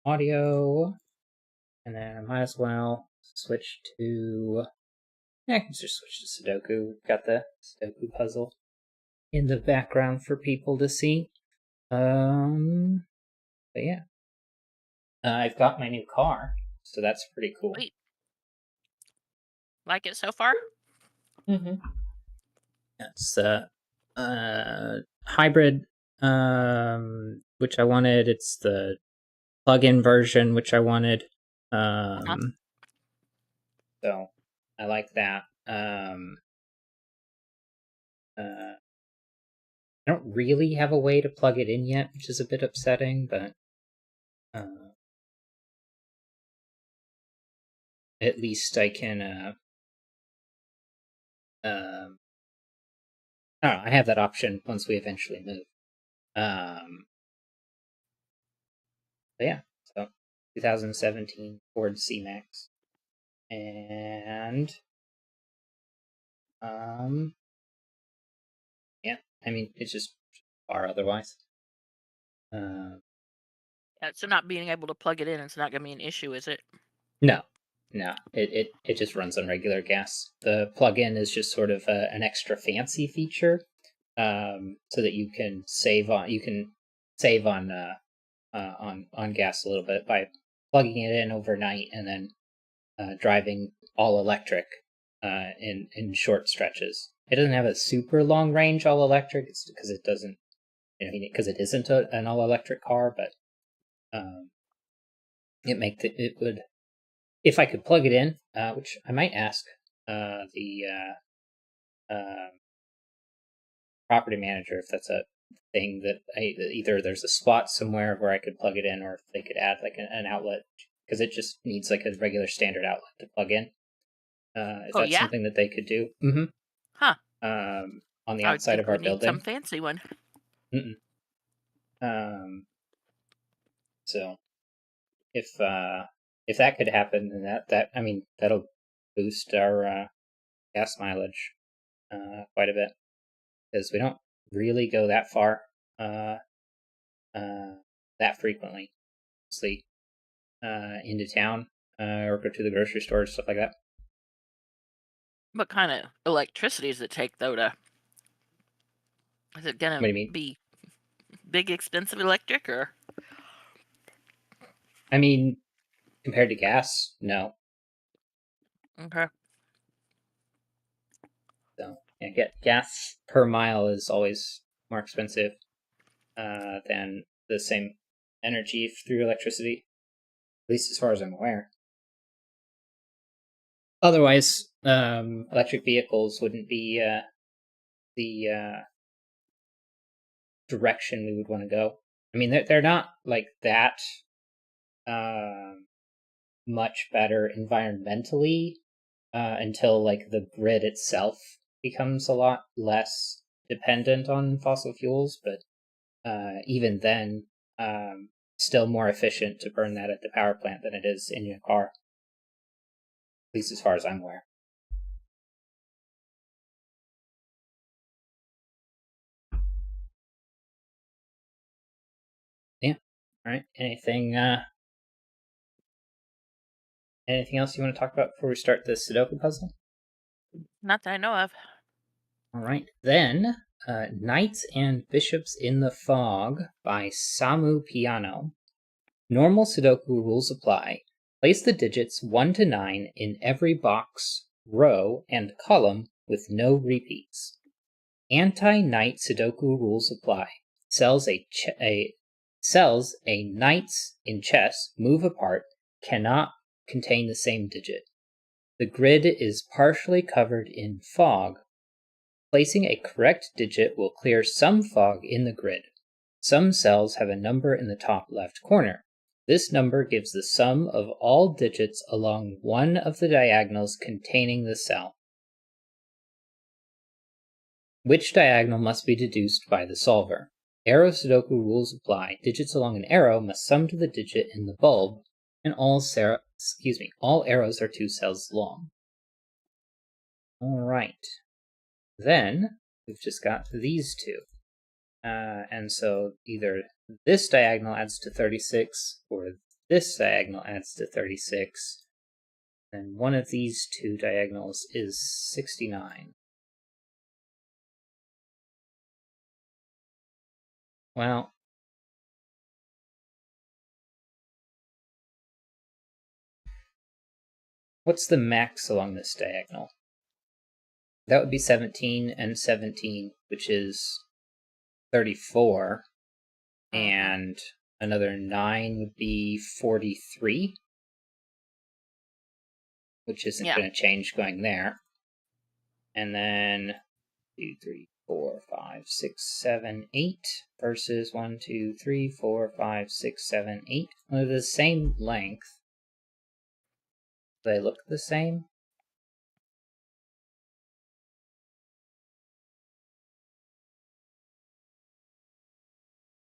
audio, and then I might as well switch to. I can just switch to Sudoku. We've got the Sudoku puzzle in the background for people to see. But yeah, I've got my new car, so that's pretty cool. Sweet. Like it so far? Mm-hmm. It's hybrid, which I wanted. It's the plug-in version, which I wanted. So I like that. I don't really have a way to plug it in yet, which is a bit upsetting, but at least I can. I don't know. I have that option once we eventually move. But yeah, so 2017 Ford C-Max, and yeah, I mean it's just far otherwise. Yeah, so not being able to plug it in, it's not going to be an issue, is it? No, it just runs on regular gas. The plug-in is just sort of an extra fancy feature, so that you can save on on gas a little bit by plugging it in overnight and then driving all electric in short stretches. It doesn't have a super long range all electric. It's because it doesn't, because it isn't an all electric car. But it would, if I could plug it in, which I might ask the property manager if that's a thing that either there's a spot somewhere where I could plug it in, or if they could add like an outlet, because it just needs like a regular standard outlet to plug in. If that's something that they could do. Mm-hmm. Huh. On the I would outside think of our we need some building. fancy one. Mm-mm. So if that could happen, then that I mean that'll boost our gas mileage quite a bit, because we don't really go that far that frequently. Mostly into town or go to the grocery store, stuff like that. What kind of electricity does it take, though, to... Is it What going do to you mean? be big, expensive electric, or... I mean, compared to gas, no. Okay. So yeah, gas per mile is always more expensive than the same energy through electricity, at least as far as I'm aware. Otherwise, electric vehicles wouldn't be the direction we would want to go. I mean, they're not like that much better environmentally until like the grid itself becomes a lot less dependent on fossil fuels. But even then, still more efficient to burn that at the power plant than it is in your car, at least as far as I'm aware. Yeah. All right. Anything else you want to talk about before we start the Sudoku puzzle? Not that I know of. All right. Then, Knights and Bishops in the Fog by Samu Piano. Normal Sudoku rules apply. Place the digits 1 to 9 in every box, row, and column with no repeats. Anti-knight Sudoku rules apply. Cells knights in chess move apart cannot contain the same digit. The grid is partially covered in fog. Placing a correct digit will clear some fog in the grid. Some cells have a number in the top left corner. This number gives the sum of all digits along one of the diagonals containing the cell. Which diagonal must be deduced by the solver? Arrow Sudoku rules apply. Digits along an arrow must sum to the digit in the bulb, and all arrows are 2 cells long. All right. Then we've just got these two. And so either this diagonal adds to 36, or this diagonal adds to 36, then one of these two diagonals is 69. Well, what's the max along this diagonal? That would be 17 and 17, which is 34. And another 9 would be 43, which isn't going to change going there. And then 2, 3, 4, 5, 6, 7, 8 versus 1, 2, 3, 4, 5, 6, 7, 8. They're the same length. Do they look the same?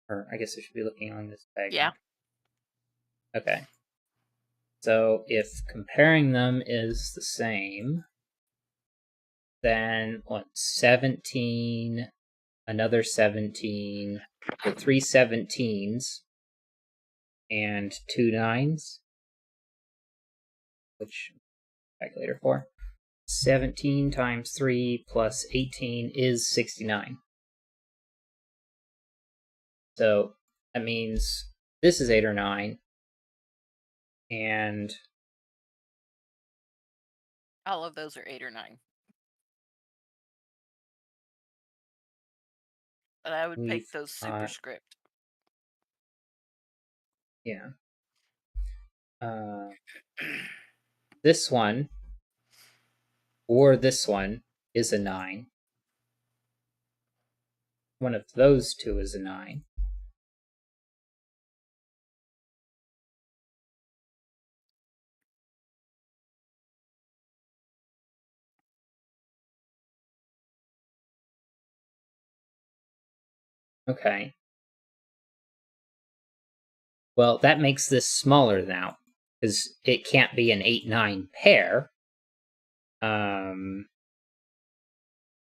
Or I guess I should be looking on this diagonal. Yeah. Okay. So if comparing them is the same, then what? 17, another 17, so 3 17s, and 2 9s, which calculator for. 17 times 3 plus 18 is 69. So that means this is 8 or 9, and all of those are 8 or 9. But I would pick those superscript. Yeah. This one or this one is a 9. One of those two is a 9. Okay. Well, that makes this smaller now, because it can't be an 8-9 pair. But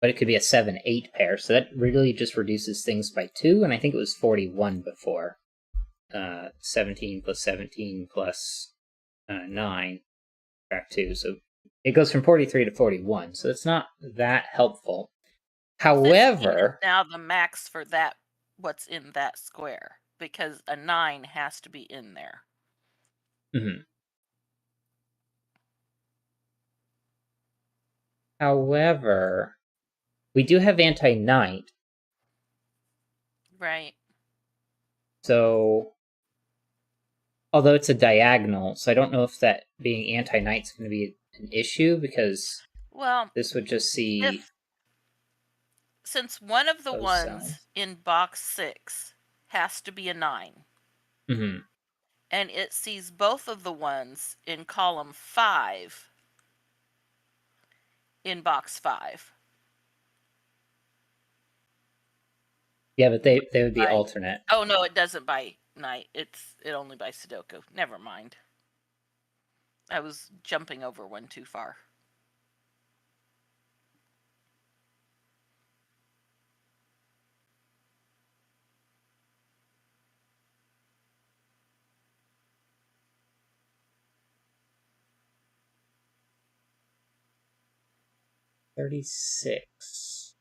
it could be a 7-8 pair, so that really just reduces things by 2, and I think it was 41 before. 17 plus 17 plus 9, subtract 2, so it goes from 43 to 41, so it's not that helpful. However, now the max for that, what's in that square, because a 9 has to be in there. However, we do have anti-knight. Right. So, although it's a diagonal, so I don't know if that being anti-knight is going to be an issue, because this would just see... Since one of the ones in box 6 has to be a 9, and it sees both of the ones in column 5 in box 5. Yeah, but they would be alternate. Oh no, it doesn't by night. It only by Sudoku. Never mind. I was jumping over one too far. $36.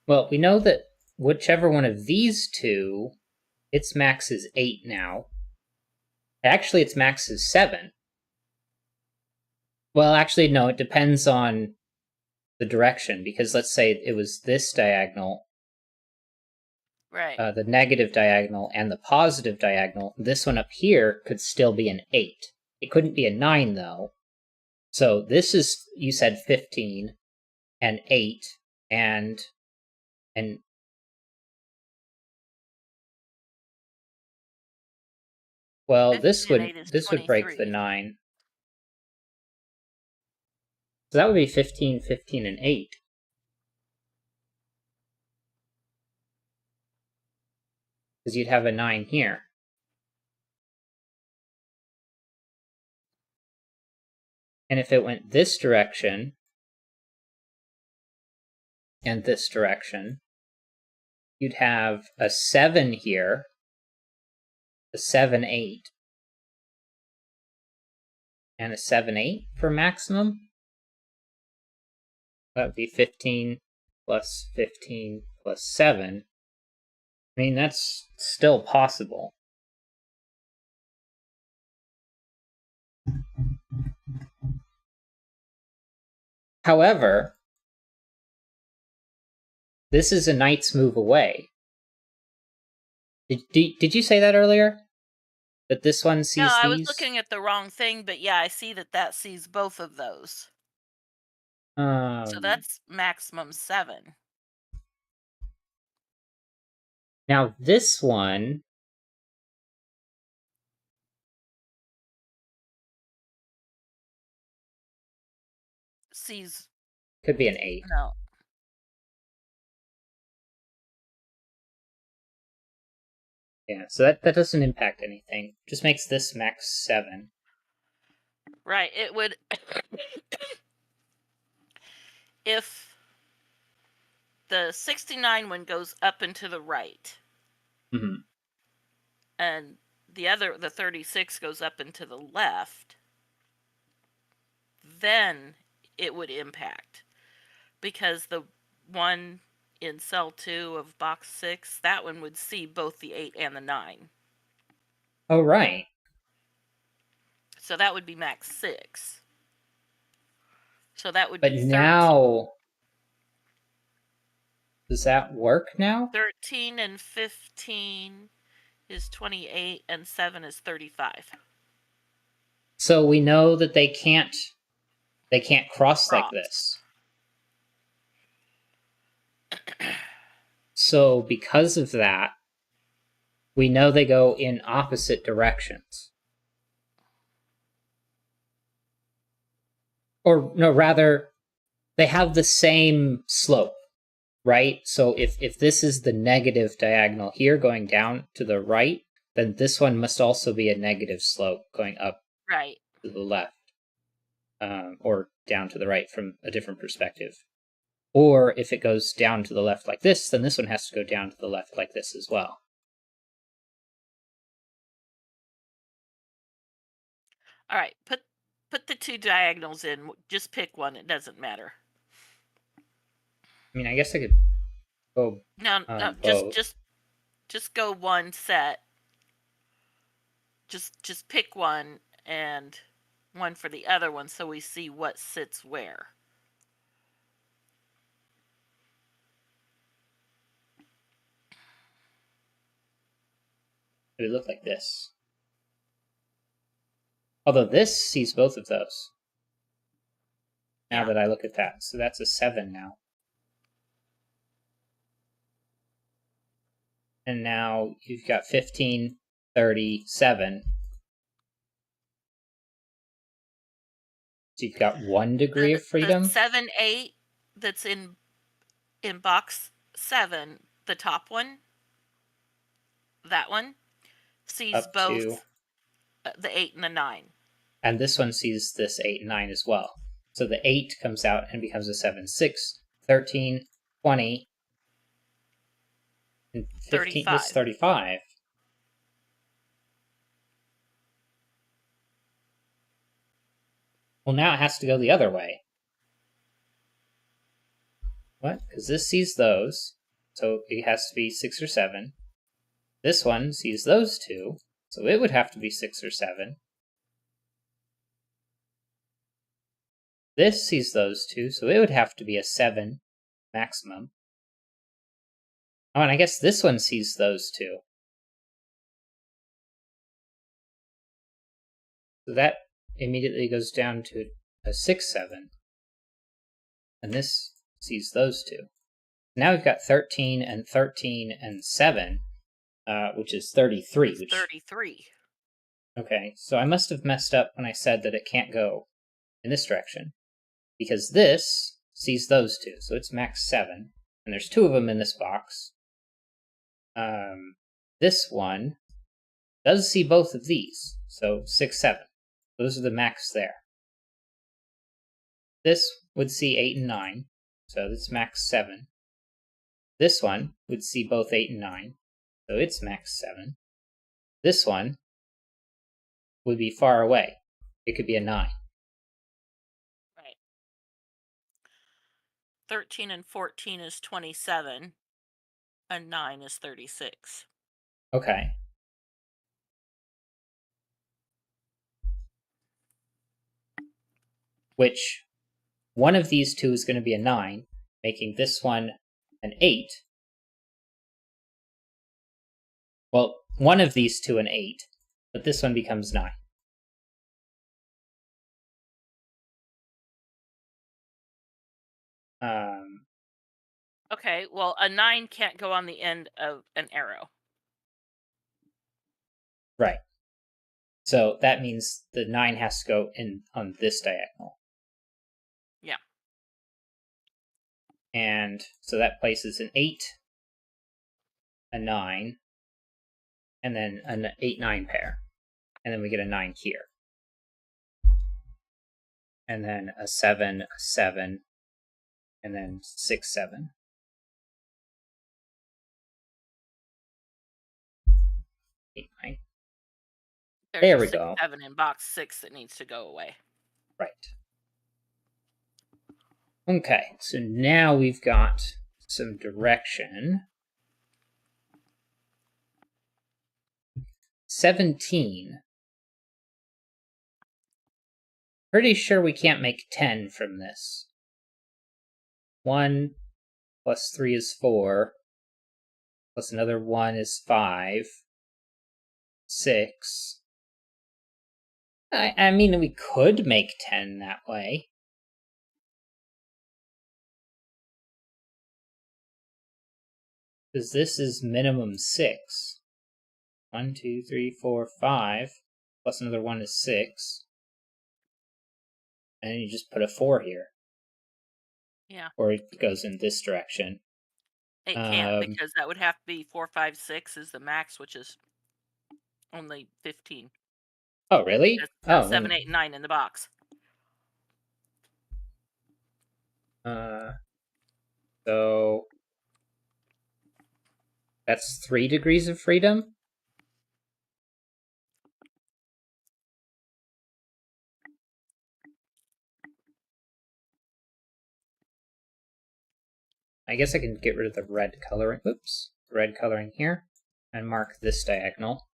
Well, we know that whichever one of these two, its max is 8 now. Actually, its max is 7. Well, actually, no, it depends on the direction, because let's say it was this diagonal, right? The negative diagonal and the positive diagonal. This one up here could still be an 8. It couldn't be a 9, though. So this is, you said 15 and 8 and well, this would break the 9. So that would be 15, 15, and 8. Because you'd have a 9 here. And if it went this direction and this direction, you'd have a 7 here a 7, 8, and a 7, 8 for maximum. That would be 15 plus 15 plus 7. I mean, that's still possible. However, this is a knight's move away. Did you say that earlier? That this one sees these? No, I was looking at the wrong thing, but yeah, I see that sees both of those. So that's maximum 7. Now this one sees... could be an 8. No. Yeah, so that doesn't impact anything. Just makes this max 7. Right, it would... if the 69 one goes up and to the right, and the 36 goes up and to the left, then it would impact. Because the one in cell 2 of box 6, that one would see both the 8 and the 9. Oh, right. So that would be max 6. So that would be 13. But now, does that work now? 13 and 15 is 28, and 7 is 35. So we know that they can't cross like this. So because of that, we know they go in opposite directions. Or no, rather, they have the same slope, right? So if this is the negative diagonal here going down to the right, then this one must also be a negative slope going up to the left, or down to the right from a different perspective. Or if it goes down to the left like this, then this one has to go down to the left like this as well. All right, put the two diagonals in. Just pick one. It doesn't matter. I mean, I guess I could go. No, just go one set. Just pick one and one for the other one, so we see what sits where. It would look like this. Although this sees both of those. Now that I look at that. So that's a 7 now. And now you've got 15, 37. So you've got 1 degree of freedom. The 7, 8 that's in box 7, the top one, that one, sees up both to the 8 and the 9. And this one sees this 8 and 9 as well. So the 8 comes out and becomes a 7, 6, 13, 20, and 15, 35. This is 35. Well, now it has to go the other way. What? Because this sees those, so it has to be 6 or 7. This one sees those two, so it would have to be 6 or 7. This sees those two, so it would have to be a 7 maximum. Oh, and I guess this one sees those two. So that immediately goes down to a 6, 7. And this sees those two. Now we've got 13 and 13 and 7, which is 33. Which... 33. Okay, so I must have messed up when I said that it can't go in this direction. Because this sees those two, so it's max 7. And there's 2 of them in this box. This one does see both of these, so 6, 7. Those are the max there. This would see 8 and 9, so it's max 7. This one would see both 8 and 9, so it's max 7. This one would be far away. It could be a 9. Right. 13 and 14 is 27, and 9 is 36. Okay. Which one of these two is going to be a 9, making this one an 8. Well, one of these two an 8, but this one becomes 9. Okay, well, a 9 can't go on the end of an arrow. Right. So that means the 9 has to go in on this diagonal. Yeah. And so that places an 8, a 9, and then an 8-9 pair. And then we get a 9 here. And then a 7, a 7, and then 6, 7. 8, 9. There we go. 7 in box 6 that needs to go away. Right. Okay, so now we've got some direction. 17. Pretty sure we can't make 10 from this. 1 plus 3 is 4. Plus another 1 is 5. 6. I mean, we could make 10 that way. Because this is minimum 6. 1, 2, 3, 4, 5. Plus another 1 is 6. And you just put a 4 here. Yeah. Or it goes in this direction. It can't, because that would have to be 4, 5, 6 is the max, which is only 15. Oh, really? That's 7, 8, and 9 in the box. So that's 3 degrees of freedom? I guess I can get rid of the red coloring. Oops. Red coloring here. And mark this diagonal.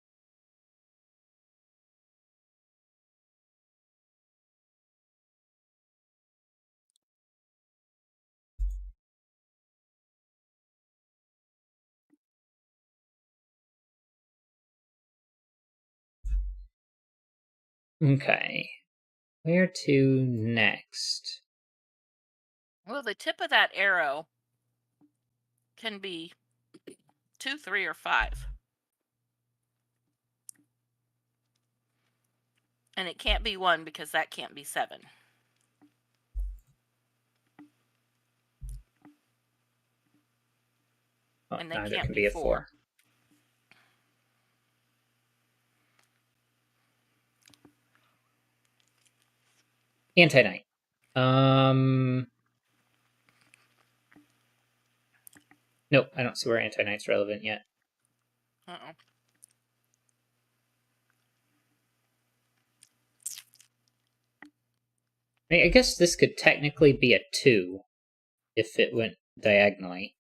Okay. Where to next? Well, the tip of that arrow can be 2, 3, or 5. And it can't be 1 because that can't be 7. Oh, And they neither can't can be be a 4. 4. Anti-knight. Nope, I don't see where anti-knight's relevant yet. Uh-oh. I guess this could technically be a 2 if it went diagonally.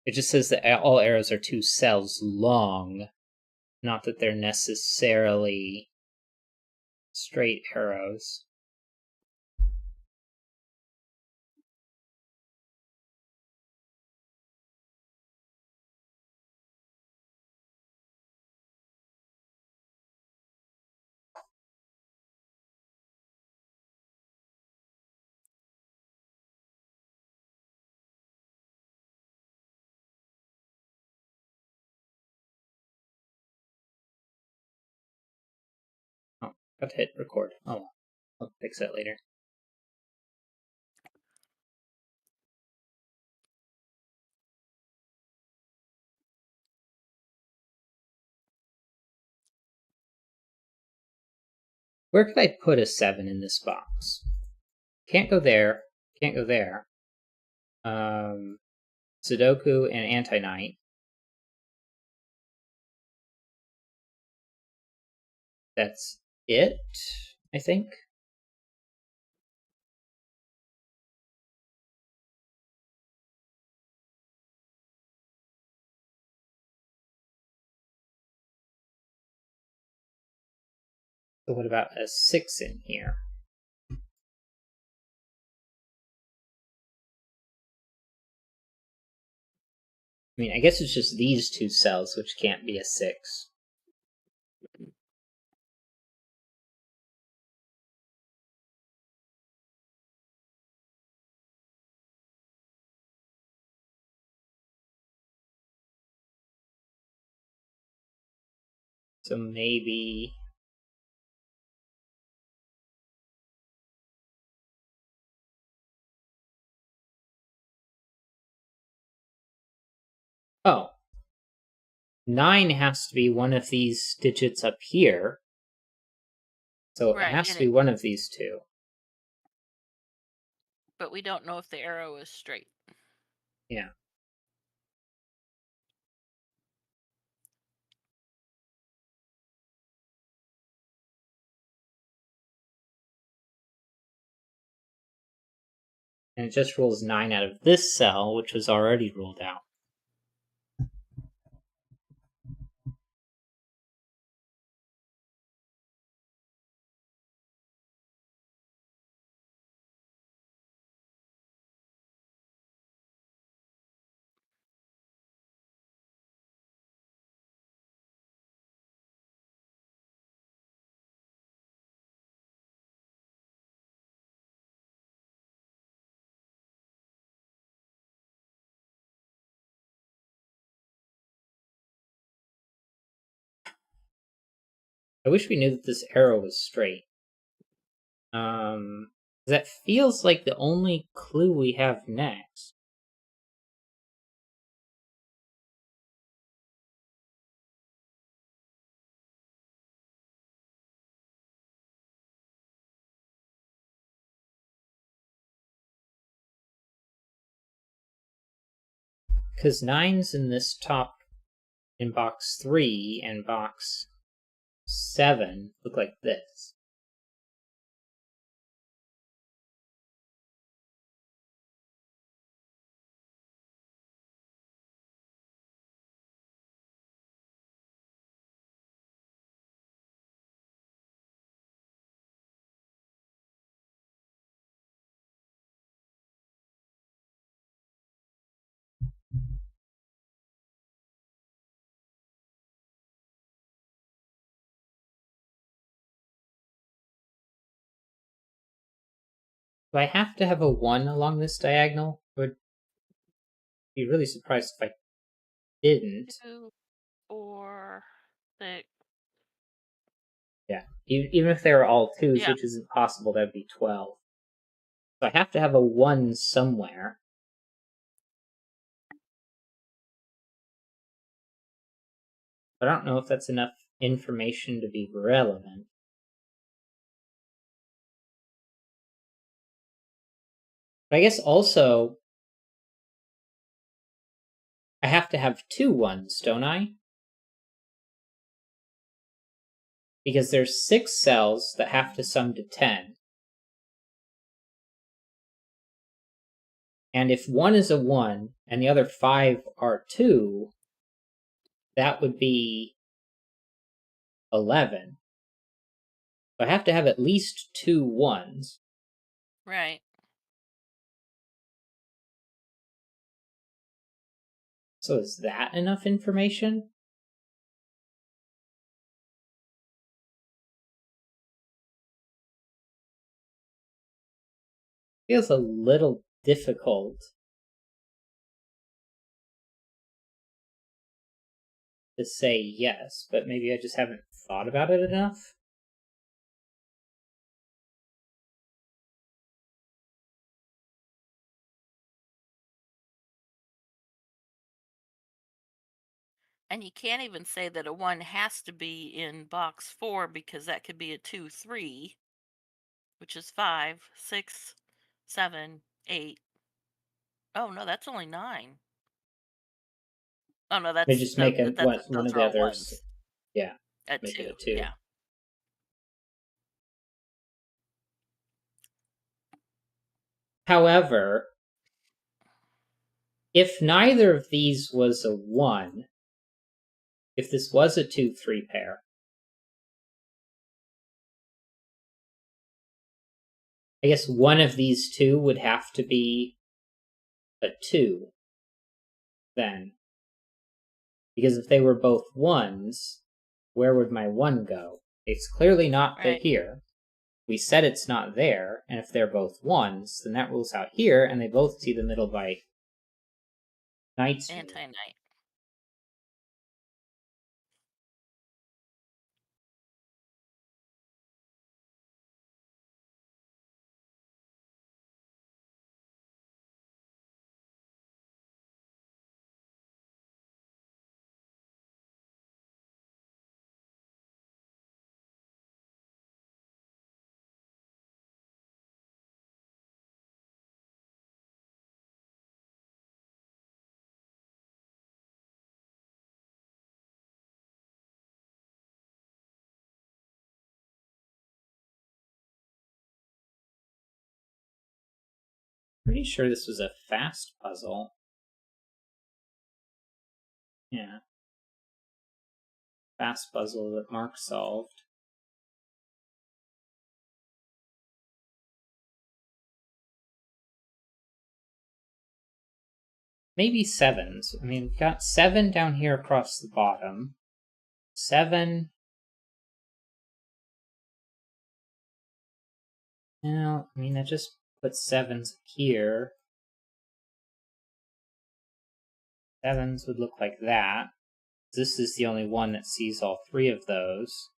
It just says that all arrows are 2 cells long, not that they're necessarily straight arrows. Oh, got to hit record. Oh, I'll fix that later. Where could I put a 7 in this box? Can't go there. Can't go there. Sudoku and Anti-Night. That's it, I think. So what about a 6 in here? I mean, I guess it's just these two cells, which can't be a 6. So maybe... Oh. 9 has to be one of these digits up here. So it has to be one of these two. But we don't know if the arrow is straight. Yeah. And it just rules 9 out of this cell, which was already ruled out. I wish we knew that this arrow was straight. That feels like the only clue we have next. Because 9's in this top, in box 3, and box 7 look like this. Do I have to have a 1 along this diagonal? I would be really surprised if I didn't. 2, 4, 6. Yeah, even if they were all 2s, Yeah. which isn't possible, that would be 12. So I have to have a 1 somewhere. I don't know if that's enough information to be relevant. But I guess also I have to have 2 1s, don't I? Because there's 6 cells that have to sum to 10. And if 1 is a 1 and the other 5 are 2, that would be 11. So I have to have at least 2 1s. Right. So is that enough information? Feels a little difficult to say yes, but maybe I just haven't thought about it enough. And you can't even say that a 1 has to be in box 4 because that could be a 2, 3, which is 5, 6. 7, 8. Oh no, that's only 9. Oh no, They that's just no, make one those of are the all others. ones. Yeah, At make it 2, a 2. yeah. However, if neither of these was a 1, if this was a 2-3 pair, I guess one of these two would have to be a 2 then. Because if they were both 1s, where would my 1 go? It's clearly not Right. here. We said it's not there, and if they're both 1s, then that rules out here, and they both see the middle by knight's move. Anti-knight. Pretty sure this was a fast puzzle. Yeah. Fast puzzle that Mark solved. Maybe 7s. I mean, we've got 7 down here across the bottom. 7. Well, I mean, that just puts 7s here. 7s would look like that. This is the only one that sees all 3 of those.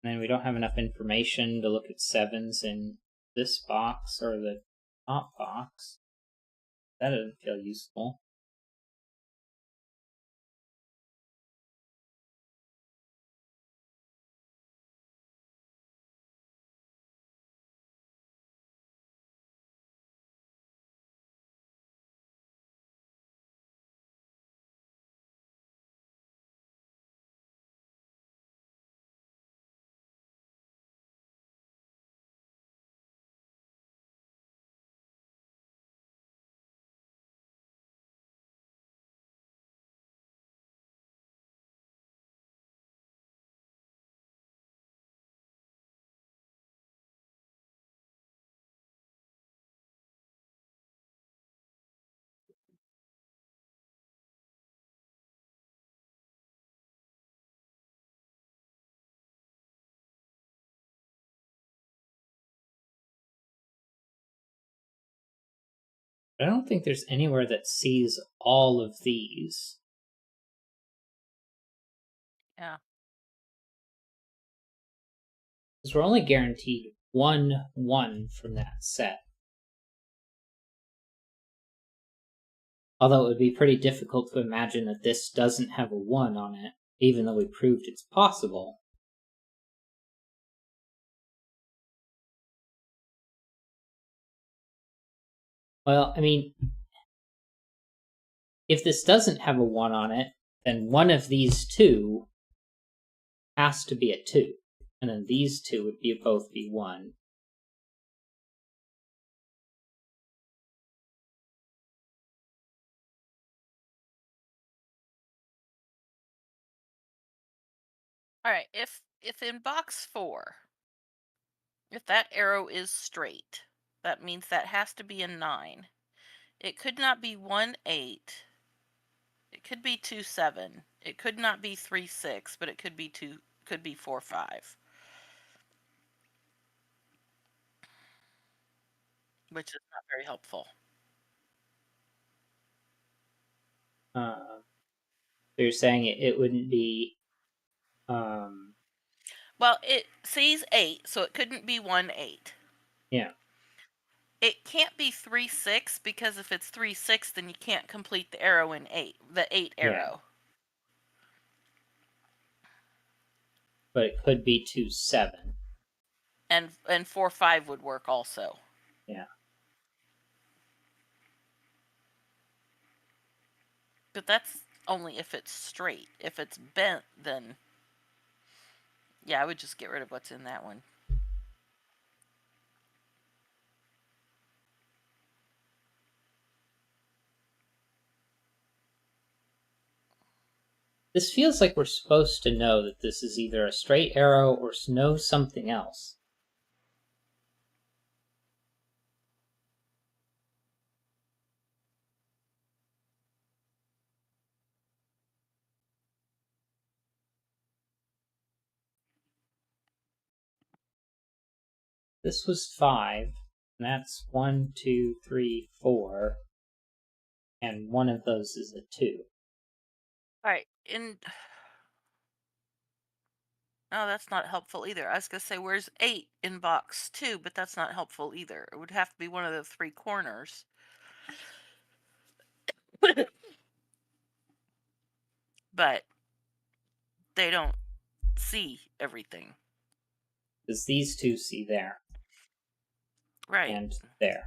And then we don't have enough information to look at 7s in this box or the top box. That doesn't feel useful. I don't think there's anywhere that sees all of these. Yeah. Because we're only guaranteed 1 from that set. Although it would be pretty difficult to imagine that this doesn't have a 1 on it, even though we proved it's possible. Well, I mean, if this doesn't have a 1 on it, then one of these two has to be a 2. And then these two would both be 1. All right, if in box 4, if that arrow is straight, that means that has to be a 9. It could not be 1, 8. It could be 2, 7. It could not be 3, 6, but it could be 4, 5. Which is not very helpful. So you're saying it wouldn't be. Well, it sees 8, so it couldn't be 1, 8. Yeah. It can't be 3, 6, because if it's 3, 6, then you can't complete the arrow in 8, the 8 arrow. but it could be 2, 7. And 4, 5 would work also. Yeah. But that's only if it's straight. If it's bent, then yeah, I would just get rid of what's in that one. This feels like we're supposed to know that this is either a straight arrow or know something else. This was 5, and that's 1, 2, 3, 4, and one of those is a 2. Alright, and no, that's not helpful either. I was going to say, where's 8 in box 2, but that's not helpful either. It would have to be one of the 3 corners. But they don't see everything. Because these two see there. Right. And there.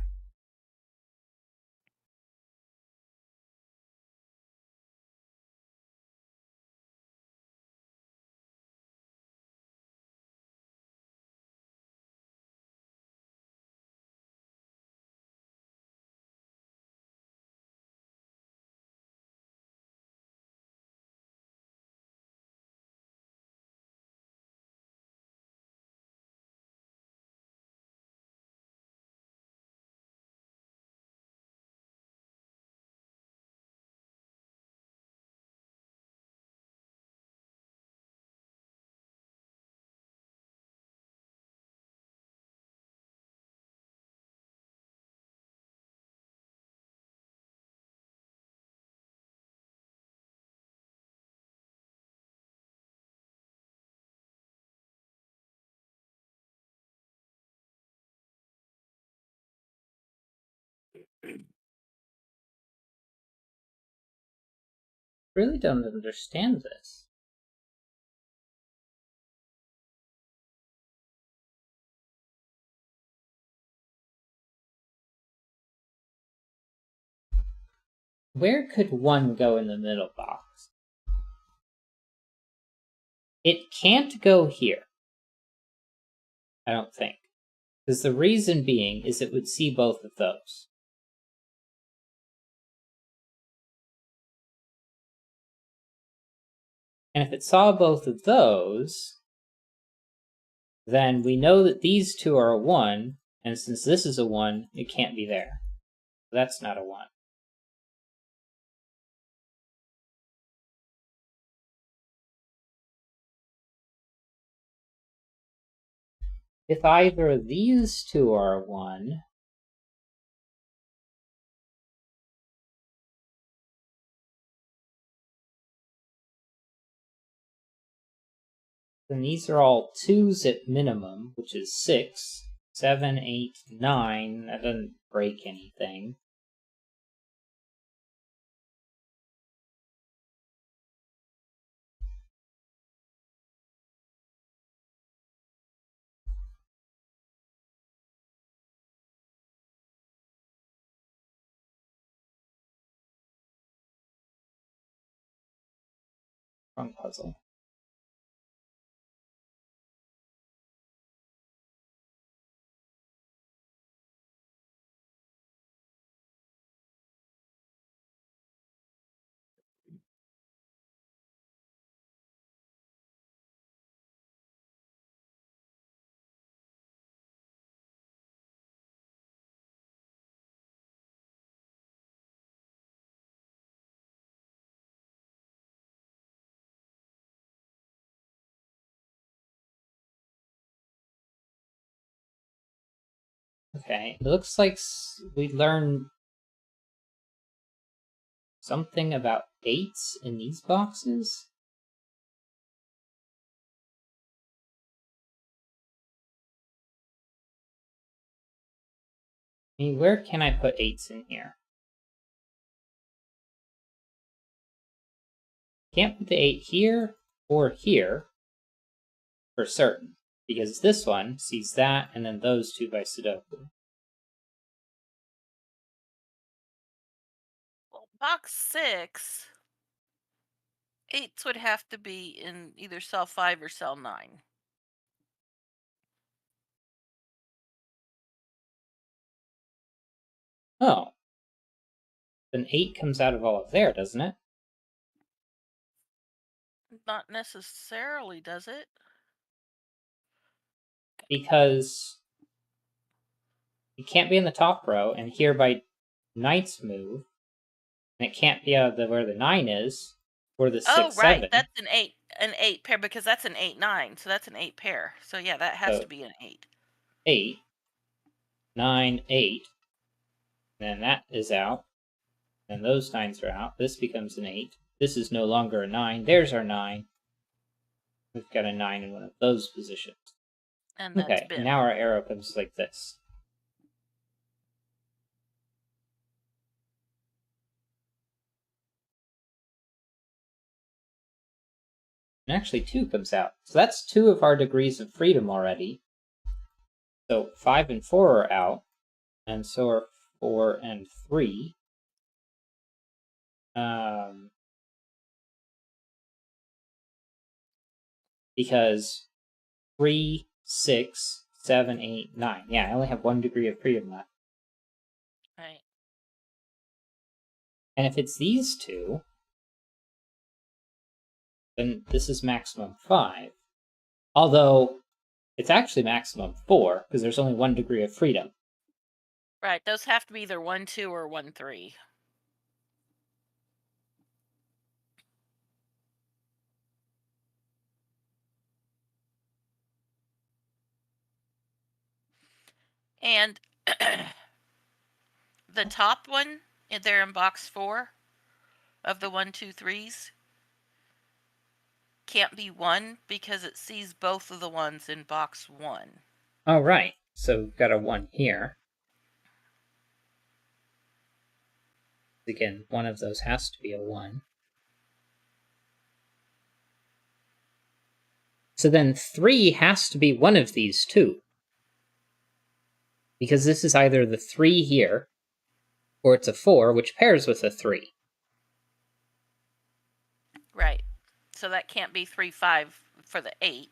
Really don't understand this. Where could 1 go in the middle box? It can't go here. I don't think. Because the reason being is it would see both of those. And if it saw both of those, then we know that these two are a 1, and since this is a 1, it can't be there. That's not a 1. If either of these two are a 1, then these are all 2s at minimum, which is 6, 7, 8, 9. That doesn't break anything. Wrong puzzle. Okay, it looks like we learned something about 8s in these boxes. I mean, where can I put 8s in here? Can't put the 8 here or here. for certain, because this one sees that and then those two by Sudoku. Well, box 6, 8s would have to be in either cell 5 or cell 9. Oh. Then 8 comes out of all of there, doesn't it? Not necessarily, does it? Because it can't be in the top row, and here by knight's move, and it can't be out of where the 9 is, or the 6, Oh, right. 7. That's an 8 pair, because that's an 8, 9. So that's an 8 pair. So yeah, that has to be an 8. 8, 9, 8. Then that is out. Then those 9s are out. This becomes an 8. This is no longer a 9. There's our 9. We've got a 9 in one of those positions. And that's okay, and now our arrow comes like this. And actually 2 comes out. So that's 2 of our degrees of freedom already. So 5 and 4 are out. And so are 4 and 3. Because 3, 6, 7, 8, 9. Yeah, I only have 1 degree of freedom left. Right. And if it's these two, then this is maximum 5. Although it's actually maximum 4, because there's only 1 degree of freedom. Right, those have to be either 1, 2, or 1, 3. And the top one there in box 4 of the 1, 2, 3s can't be 1 because it sees both of the ones in box 1. Oh, right. So we've got a 1 here. Again, one of those has to be a 1. So then 3 has to be one of these two. Because this is either the 3 here, or it's a 4, which pairs with a 3. Right. So that can't be 3, 5 for the 8.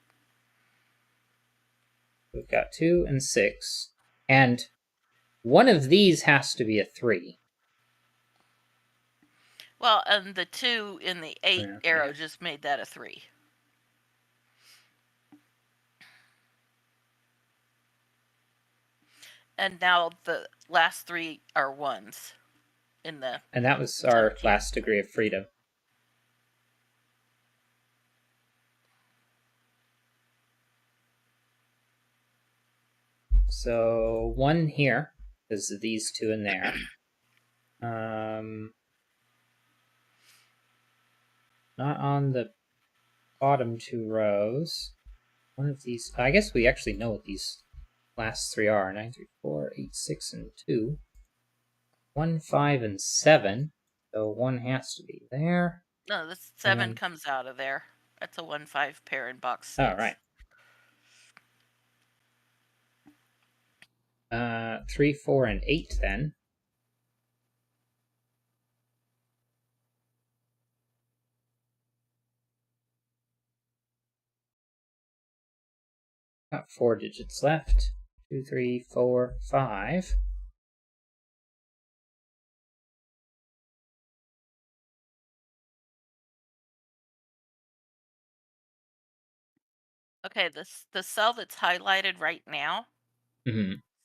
We've got 2 and 6. And one of these has to be a 3. Well, and the 2 in the 8 arrow just made that a 3. And now the last 3 are 1s in the... And that was our last degree of freedom. So 1 here, because of these 2 in there. Not on the bottom 2 rows. One of these... I guess we actually know what these last 3 are. 9, 3, 4, 8, 6, and 2. 1, 5, and 7. So 1 has to be there. No, this 7 comes out of there. That's a 1, 5 pair in box 6. Oh, right. 3, 4, and 8 then. Got 4 digits left. 2, 3, 4, 5. Okay, the cell that's highlighted right now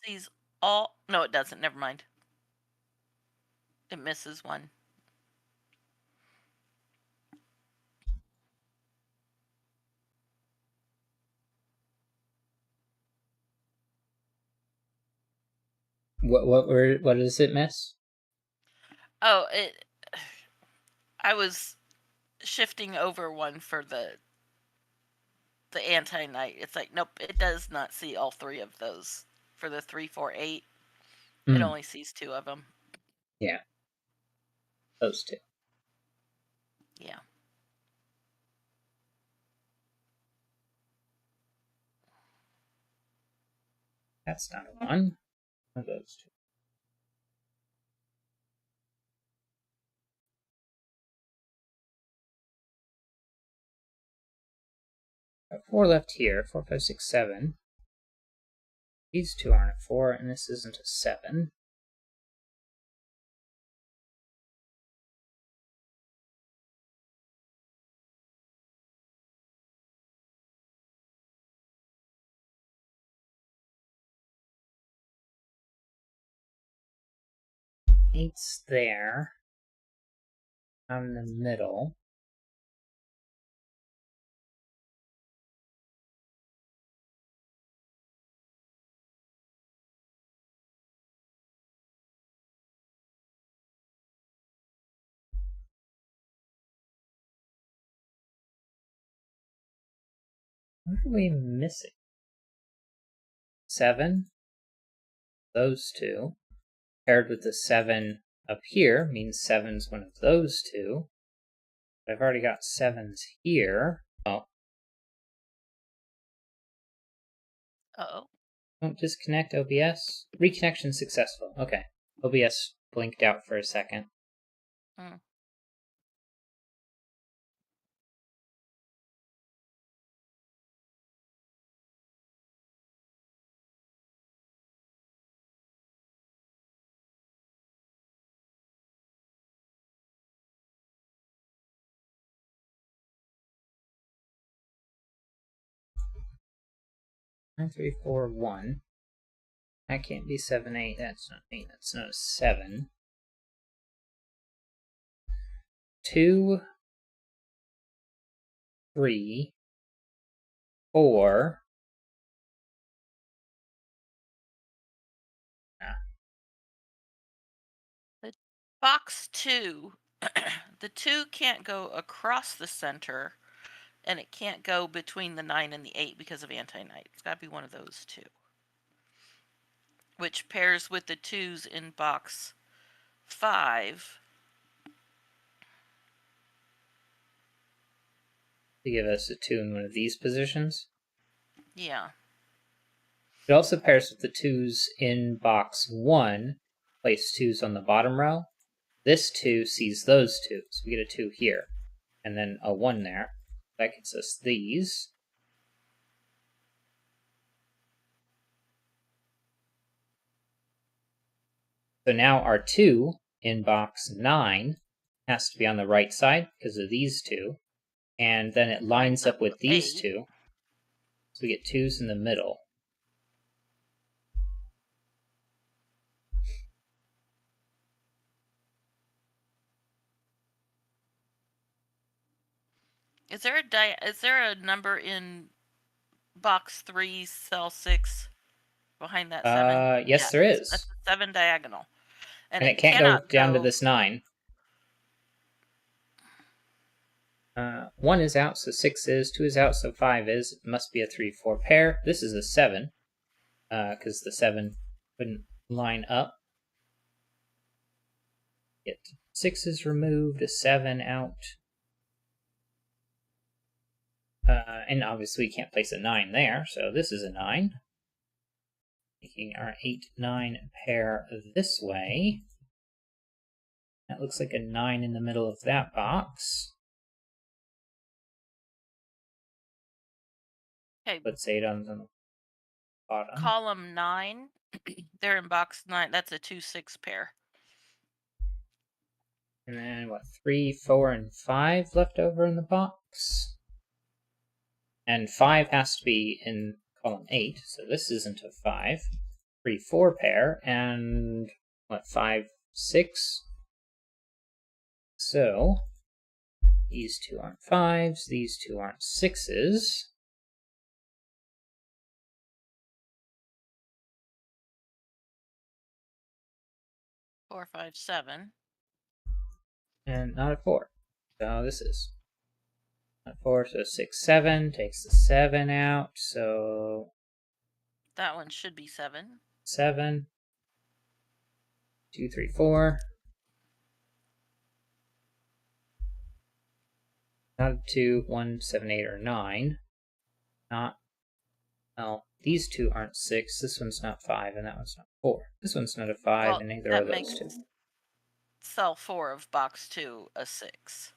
sees all... No, it doesn't. Never mind. It misses 1. What does it miss? Oh, I was shifting over 1 for the anti-knight. It's like, nope, it does not see all 3 of those. For the 3, 4, 8, it only sees 2 of them. Yeah. Those 2. Yeah. That's not a 1. One of those two. Got 4 left here. 4, 5, 6, 7. These two aren't a 4, and this isn't a 7. Eight's there. I'm in the middle. What are we missing? 7. Those two. Paired with the 7 up here means 7's one of those two. But I've already got 7's here. Oh. Uh-oh. Don't disconnect OBS. Reconnection successful. Okay. OBS blinked out for a second. Hmm. Nine, 3, 4, 1. That can't be 7, 8. That's not 8. That's not a 7. 2, 3, 4. The box 2, the 2 can't go across the center, and it can't go between the 9 and the 8 because of anti-night. It's got to be one of those two. Which pairs with the 2's in box 5. To give us a 2 in one of these positions. Yeah. It also pairs with the 2's in box 1. Place 2's on the bottom row. This 2 sees those 2, so we get a 2 here. And then a 1 there. That gets us these. So now our 2 in box 9 has to be on the right side because of these 2. And then it lines up with these 2. So we get 2's in the middle. Is there a number in box 3, cell 6 behind that 7? Yes, there is. That's a 7 diagonal. And it can't go down to this 9. 1 is out, so 6 is. 2 is out, so 5 is. It must be a 3, 4 pair. This is a 7, because the 7 wouldn't line up. Get 6 is removed, a 7 out. And obviously we can't place a 9 there, so this is a 9. Making our 8, 9 pair this way. That looks like a 9 in the middle of that box. Okay. Let's 8 on the bottom. Column 9, they're in box 9. That's a 2, 6 pair. And then, 3, 4, and 5 left over in the box. And 5 has to be in column 8, so this isn't a 5. 3, 4 pair, and 5, 6? So, these 2 aren't 5s, these 2 aren't 6s. Four, 5, 7. And not a 4. So this is not 4, so 6, 7. Takes the 7 out, so that one should be 7. 7. 2, 3, 4. Not a 2, 1, 7, 8, or 9. Not Well, these two aren't 6. This one's not 5, and that one's not 4. This one's not a 5, and neither are those two. Cell 4 of box 2 a 6.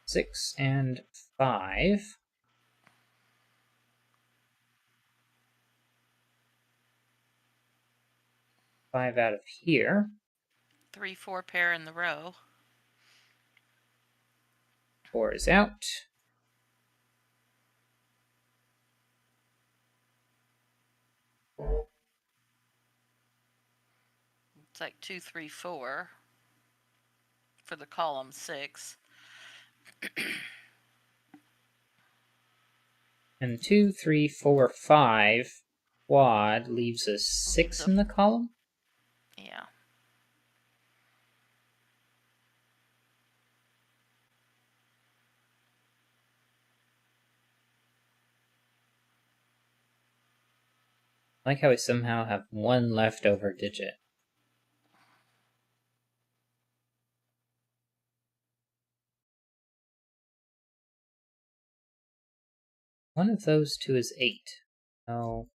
6 and 5. 5 out of here. 3, 4 pair in the row. 4 is out. It's like 2, 3, 4 for the column 6. And 2, 3, 4, 5 quad leaves us 6 in the column? Yeah. I like how we somehow have one leftover digit. One of those two is 8. So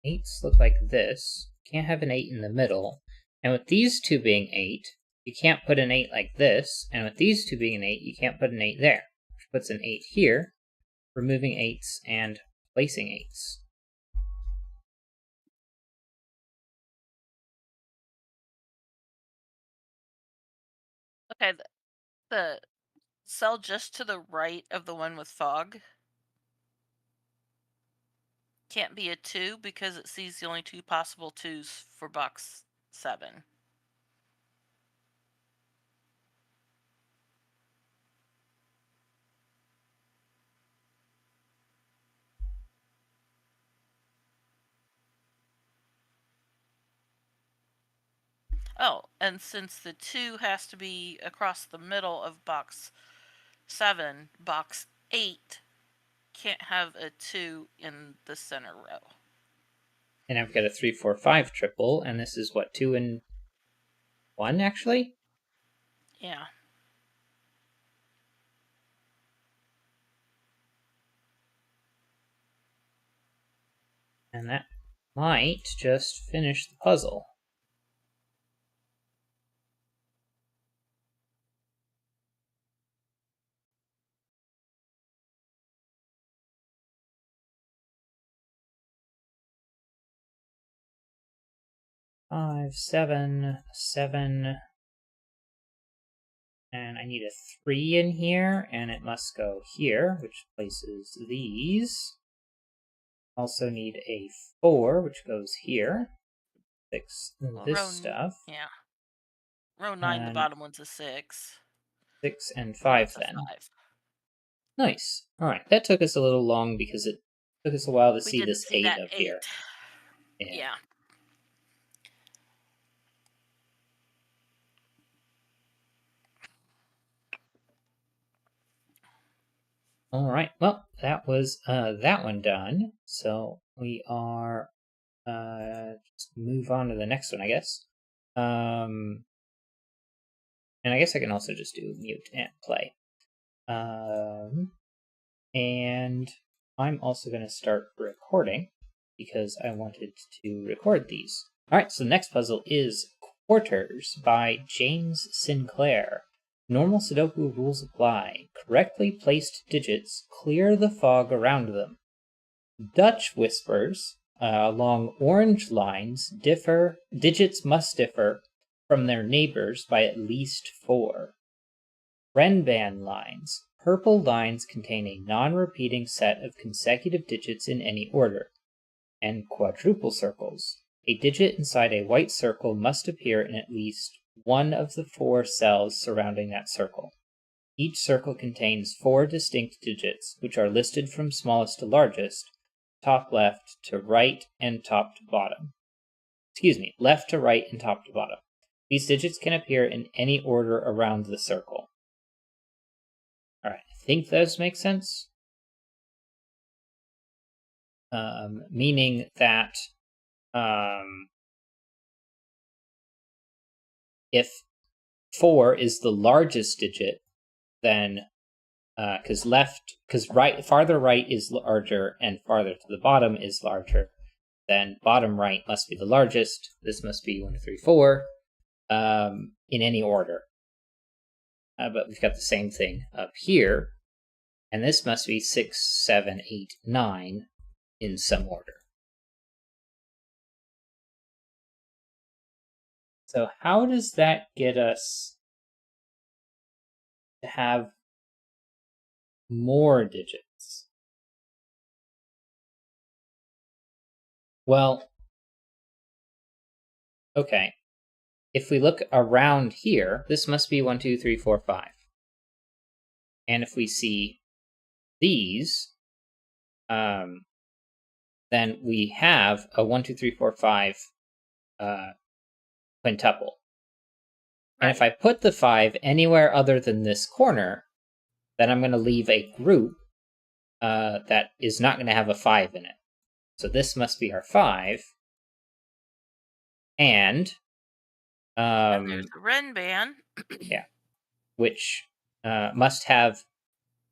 8s look like this. Can't have an 8 in the middle. And with these two being 8, you can't put an 8 like this. And with these two being an 8, you can't put an 8 there. Which puts an 8 here, removing 8s and placing 8s. Okay, the cell just to the right of the one with fog can't be a 2 because it sees the only 2 possible 2s for box 7. Oh, and since the 2 has to be across the middle of box 7, box 8 can't have a 2 in the center row. And I've got a 3, 4, 5 triple, and this is what, 2 and 1 actually? Yeah. And that might just finish the puzzle. Five, 7, 7, and I need a 3 in here, and it must go here, which places these. Also need a 4, which goes here. Fix this stuff. Yeah. Row 9, the bottom one's a 6. 6 and 5 then. 5. Nice. Alright, that took us a little long because it took us a while to see this 8 up 8. here. Yeah. Alright, well, that was that one done. So we are just move on to the next one, I guess. And I guess I can also just do mute and play. And I'm also going to start recording because I wanted to record these. Alright, so the next puzzle is Quarters by James Sinclair. Normal Sudoku rules apply. Correctly placed digits clear the fog around them. Dutch whispers along orange lines digits must differ from their neighbors by at least 4. Renban lines. Purple lines contain a non-repeating set of consecutive digits in any order. And quadruple circles. A digit inside a white circle must appear in at least one of the 4 cells surrounding that circle. Each circle contains 4 distinct digits, which are listed from smallest to largest, top left to right and top to bottom. Left to right and top to bottom. These digits can appear in any order around the circle. Alright, I think those make sense. Meaning that if 4 is the largest digit, then because farther right is larger and farther to the bottom is larger. Then bottom right must be the largest. This must be 1, 2, 3, 4, in any order. But we've got the same thing up here, and this must be 6, 7, 8, 9 in some order. So how does that get us to have more digits? Well, okay. If we look around here, this must be 1, 2, 3, 4, 5. And if we see these, then we have a 1, 2, 3, 4, 5 quintuple. And if I put the 5 anywhere other than this corner, then I'm going to leave a group that is not going to have a 5 in it. So this must be our 5. And there's the Ren band. Yeah. Which must have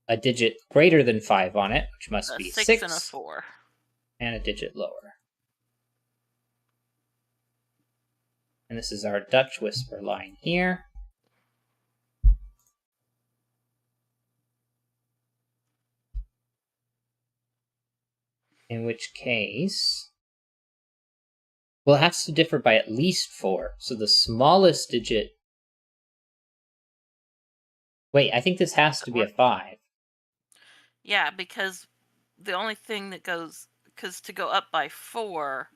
a digit greater than 5 on it, which must be 6 and a 4. And a digit lower. And this is our Dutch whisper line here. In which case, well, it has to differ by at least 4. So the smallest digit... Wait, I think this has to be a 5. Yeah, because the only thing that goes... Because to go up by 4,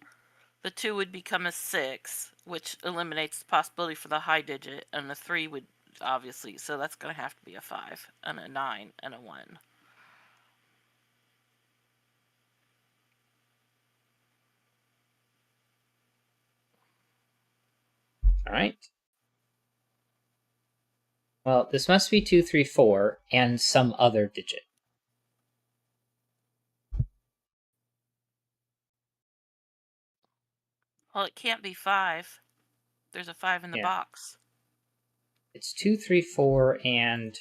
the 2 would become a 6, which eliminates the possibility for the high digit, and the 3 would, obviously, so that's going to have to be a 5, and a 9, and a 1. All right. Well, this must be 2, 3, 4, and some other digit. Well, it can't be 5. There's a 5 in the box. It's 2, 3, 4, and...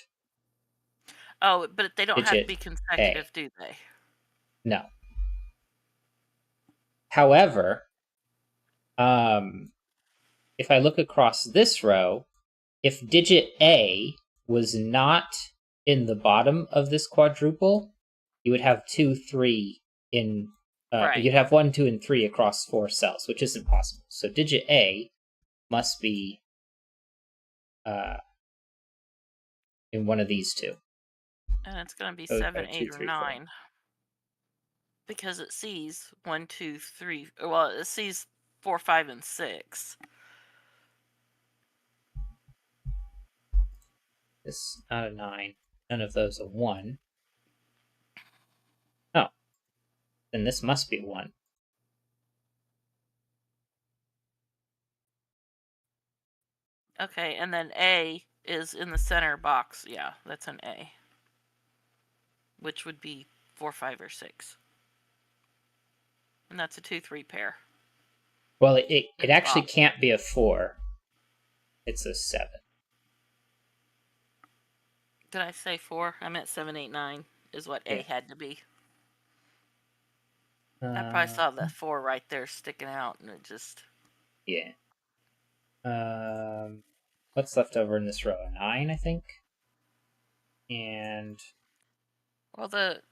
Oh, but they don't have to be consecutive, do they? No. However, if I look across this row, if digit A was not in the bottom of this quadruple, you would have 2, 3 in... You'd have 1, 2, and 3 across 4 cells, which isn't possible. So digit A must be in one of these two. And it's going to be 7, 8, or 9. Because it sees 1, 2, 3. Well, it sees 4, 5, and 6. This not a 9. None of those a 1. Oh. Then this must be 1. Okay, and then A is in the center box. Yeah, that's an A. Which would be 4, 5, or 6. And that's a 2, 3 pair. Well, it actually can't be a 4. It's a 7. Did I say 4? I meant 7, 8, 9 is what A had to be. I probably saw the 4 right there sticking out, and it just... Yeah. What's left over in this row? A 9, I think? And... Well, the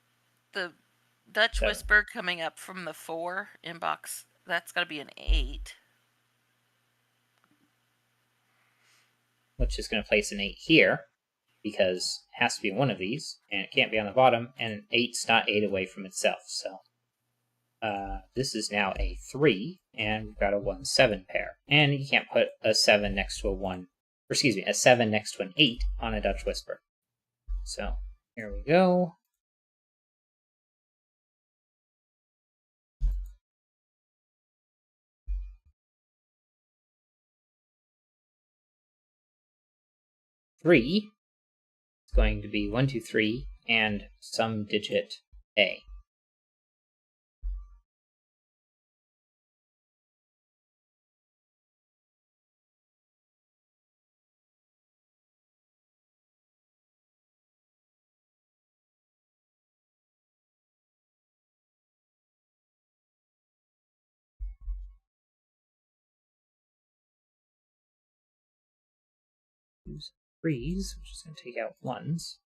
Dutch Whisper coming up from the 4 in box, that's got to be an 8. Which is going to place an 8 here, because it has to be one of these, and it can't be on the bottom, and 8's not 8 away from itself, so... this is now a 3, and we've got a 1, 7 pair. And you can't put a 7 next to a 1, or excuse me, a 7 next to an 8 on a Dutch Whisper. So, here we go. Three is going to be 1, 2, 3, and some digit A. Use 3s, which is going to take out 1s.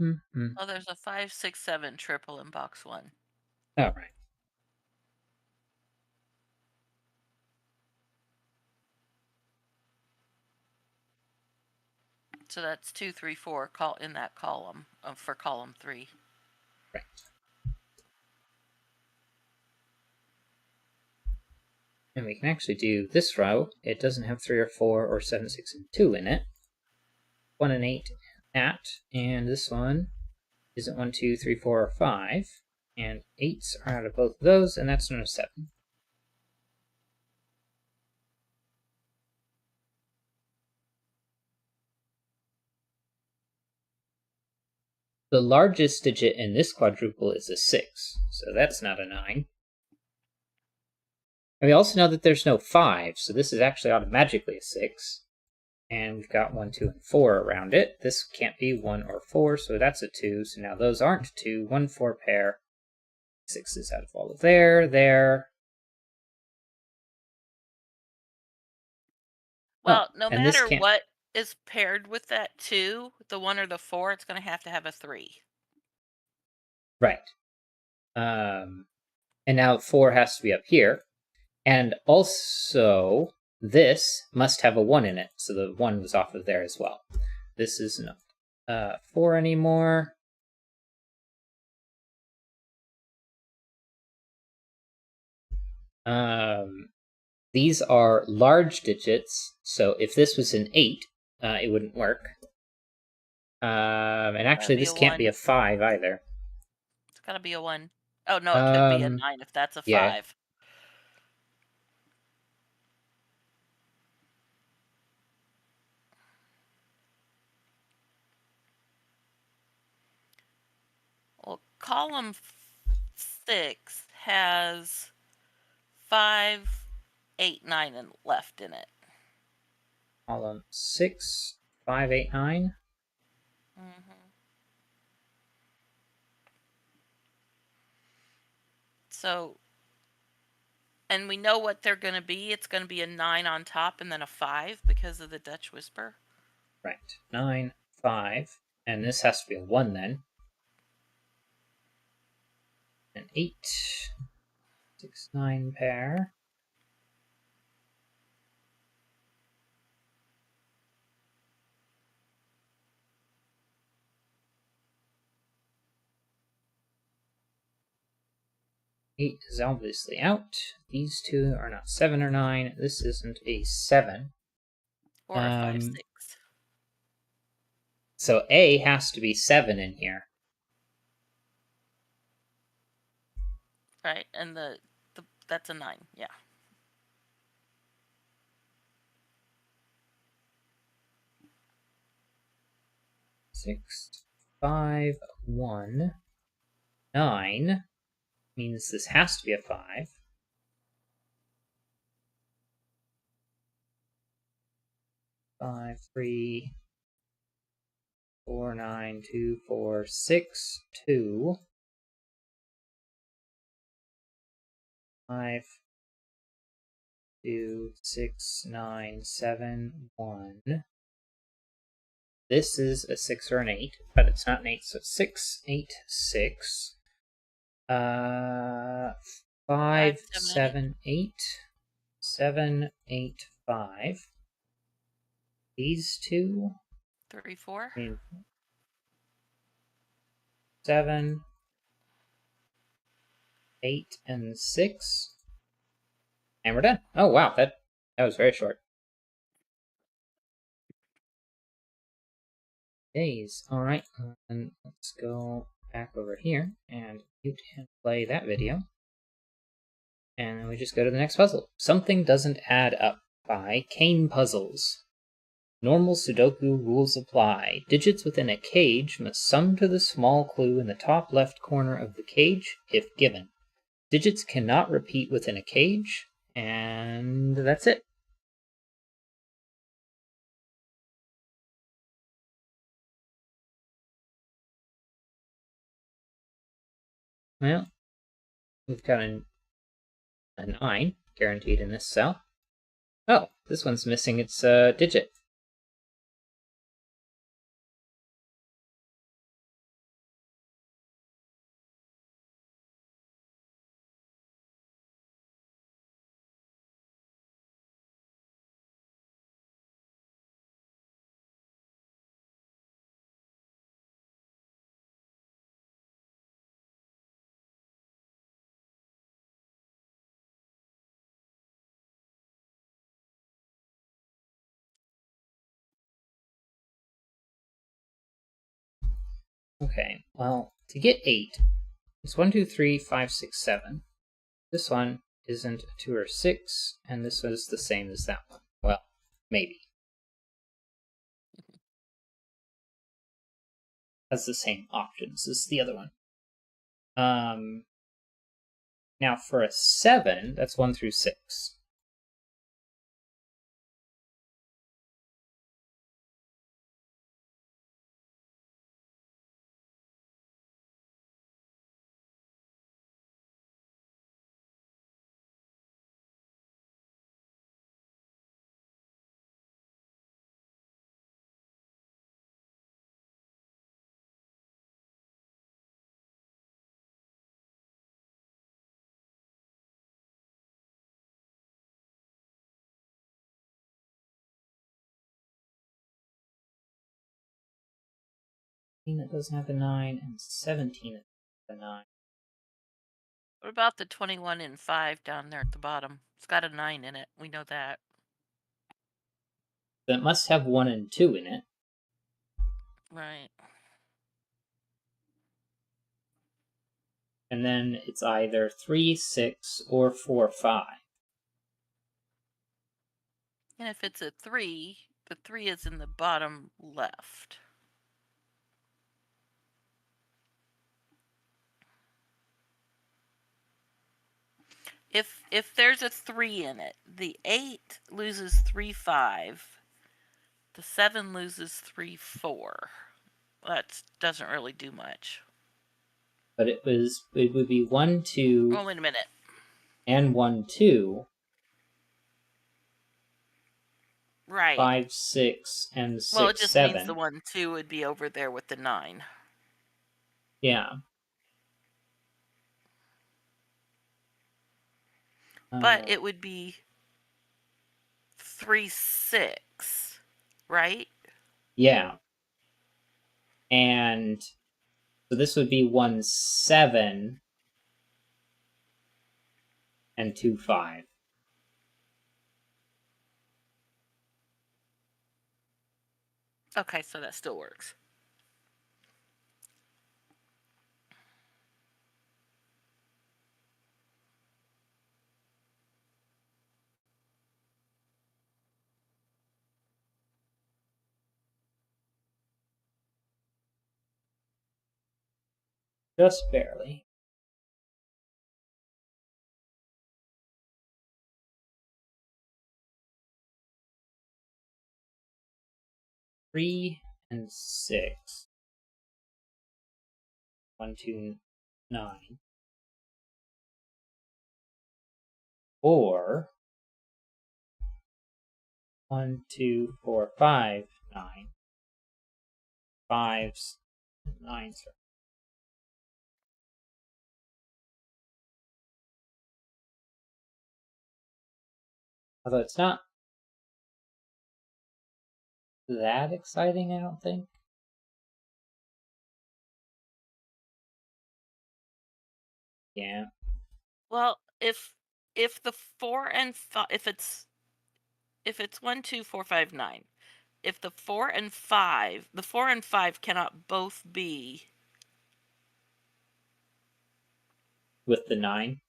Oh, there's a 5, 6, 7 triple in box 1. Oh, right. So that's 2, 3, 4 in that column for column 3. Right. And we can actually do this row. It doesn't have 3 or 4 or 7, 6, and 2 in it. 1 and 8 at, and this one isn't 1, 2, 3, 4, or 5. And 8s are out of both of those, and that's not a 7. The largest digit in this quadruple is a 6, so that's not a 9. And we also know that there's no 5, so this is actually automatically a 6. And we've got 1, 2, and 4 around it. This can't be 1 or 4, so that's a 2. So now those aren't 2. 1, 4 pair. 6 is out of all of there. Well, no matter what is paired with that 2, the 1 or the 4, it's going to have a 3. Right. And now 4 has to be up here. And also, this must have a 1 in it, so the 1 was off of there as well. This isn't 4 anymore. These are large digits, so if this was an 8, it wouldn't work. And actually, this can't be a 5 either. It's got to be a 1. Oh, no, it could be a 9 if that's a 5. Yeah. Well, column 6 has 5, 8, 9 left in it. Column 6, 5, 8, 9. So, and we know what they're going to be. It's going to be a 9 on top and then a 5 because of the Dutch Whisper. Right. 9, 5. And this has to be a 1 then. An 8, 6, 9 pair. Eight is obviously out. These two are not 7 or 9. This isn't a 7. Or a 5, 6. So A has to be 7 in here. Right, and that's a 9, yeah. Six, 5, 1, 9 means this has to be a 5. 5, 3, 4, 9, 2, 4, 6, 2, 5, 2, 6, 9, 7, 1. This is a 6 or an 8, but it's not an 8, so it's 6, 8, 6. 5, 7, 8. 7, 8, 5. These two. 3, 4. 7, 8, and 6. And we're done. Oh, wow. That was very short. Days. All right. And let's go back over here and mute and play that video. And then we just go to the next puzzle. Something Doesn't Add Up by Kane Puzzles. Normal Sudoku rules apply. Digits within a cage must sum to the small clue in the top left corner of the cage if given. Digits cannot repeat within a cage, and that's it. Well, We've got a 9 guaranteed in this cell. Oh, this one's missing its digit. Okay, well, to get 8, it's 1, 2, 3, 5, 6, 7. This one isn't a 2 or 6, and this was the same as that one. Well, maybe. Has the same options as the other one. Now for a 7, that's 1 through 6. That doesn't have a 9, and 17 that has a 9. What about the 21 and 5 down there at the bottom? It's got a 9 in it. We know that. Then it must have 1 and 2 in it. Right. And then it's either 3, 6, or 4, 5. And if it's a 3, the 3 is in the bottom left. If there's a 3 in it, the 8 loses 3, 5. The 7 loses 3, 4. That doesn't really do much. But it would be 1, 2. Oh, wait a minute. And 1, 2. Right. 5, 6, and 6, well, it just 7. means the 1, 2 would be over there with the 9. Yeah. But it would be 3, 6, right? Yeah. And so this would be 1, 7, and 2, 5. Okay, so that still works. Just barely. Three and 6. 1, 2, 9. Or 1, 2, 4, 5, 9. 5s and 9s. Although it's not that exciting, I don't think. Yeah. Well, if the 4 and 5, if it's 1, 2, 4, 5, 9, if the 4 and 5, the 4 and 5 cannot both be With the 9.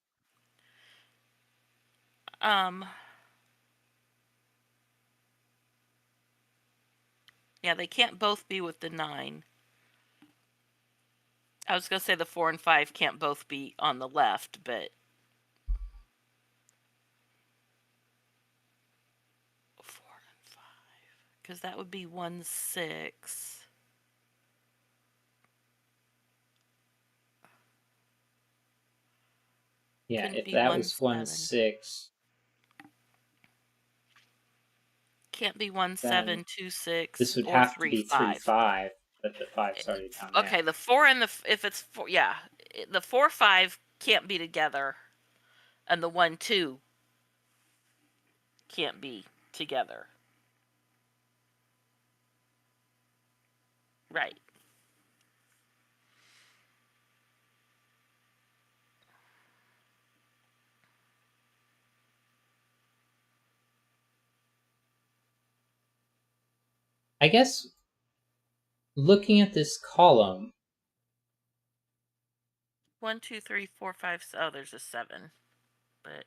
Yeah, they can't both be with the 9. I was going to say the 4 and 5 can't both be on the left, but 4 and 5, because that would be 1, 6. Yeah, if that was 1, 6. Can't be 1, 7, 2, 6. This would or have 3, to be 3, 5, but the 5's already down there. Okay, the 4 and if it's 4, yeah, the 4, 5 can't be together, and the 1, 2 can't be together. Right. I guess looking at this column, 1, 2, 3, 4, 5. Oh, there's a 7, but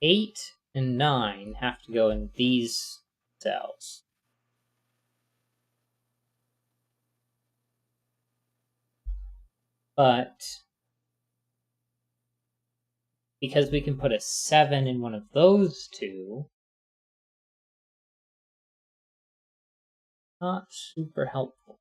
8 and 9 have to go in these cells. But because we can put a 7 in one of those two, not super helpful.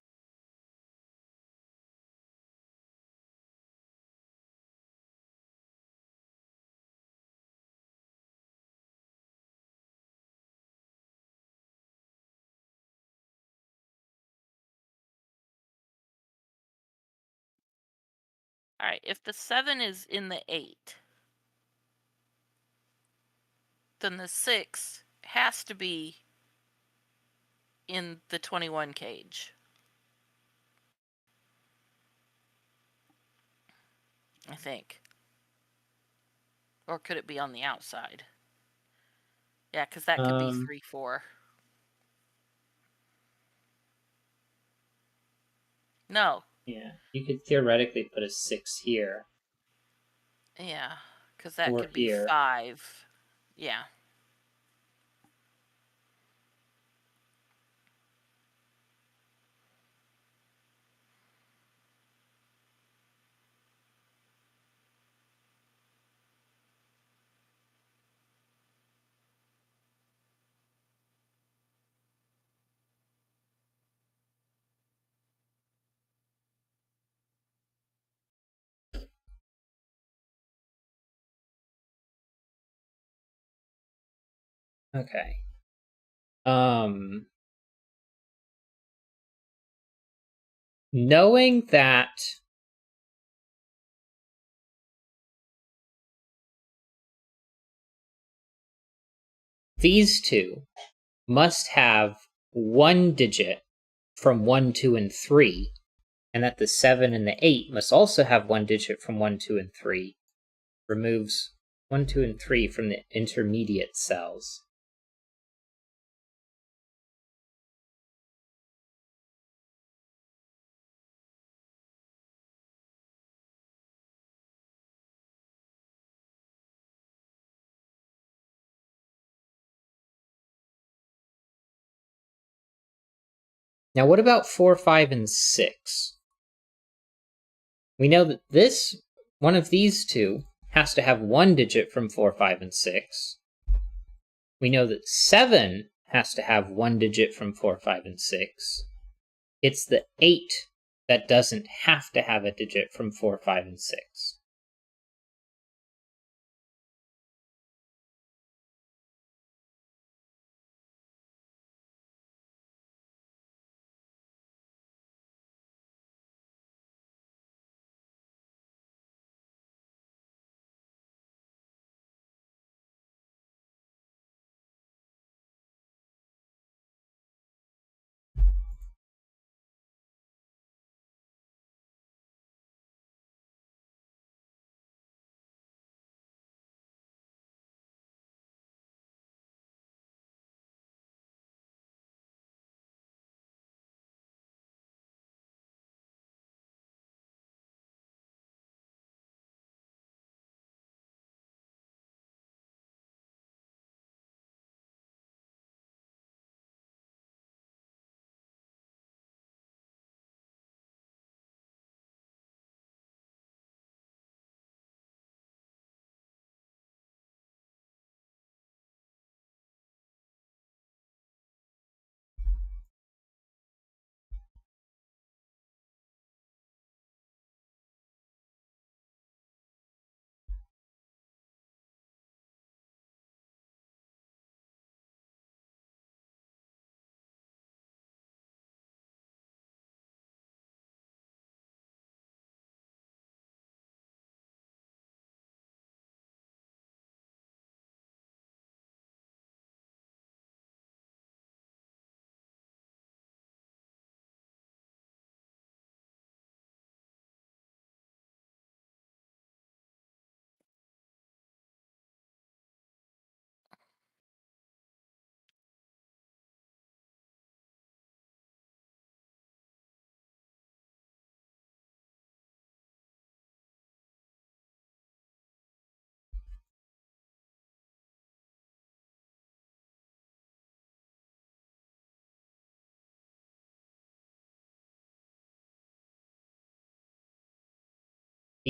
all right, if the 7 is in the 8, then the 6 has to be in the 21 cage. I think. Or could it be on the outside? Yeah, because that could be 3, 4. No. Yeah, you could theoretically put a 6 here. Yeah, because that or could be here. 5. Yeah. Okay. Knowing that these two must have one digit from 1, 2, and 3, and that the 7 and the 8 must also have one digit from 1, 2, and 3, removes 1, 2, and 3 from the intermediate cells. Now, what about 4, 5, and 6? We know that this, one of these two, has to have one digit from 4, 5, and 6. We know that 7 has to have one digit from 4, 5, and 6. It's the 8 that doesn't have to have a digit from 4, 5, and 6.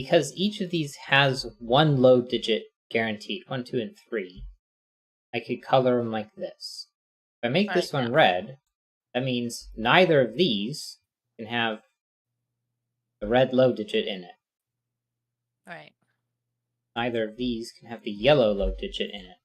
because each of these has one low digit guaranteed, 1, 2, and 3, I could color them like this. If I make this one red, that means neither of these can have the red low digit in it. Right. Neither of these can have the yellow low digit in it.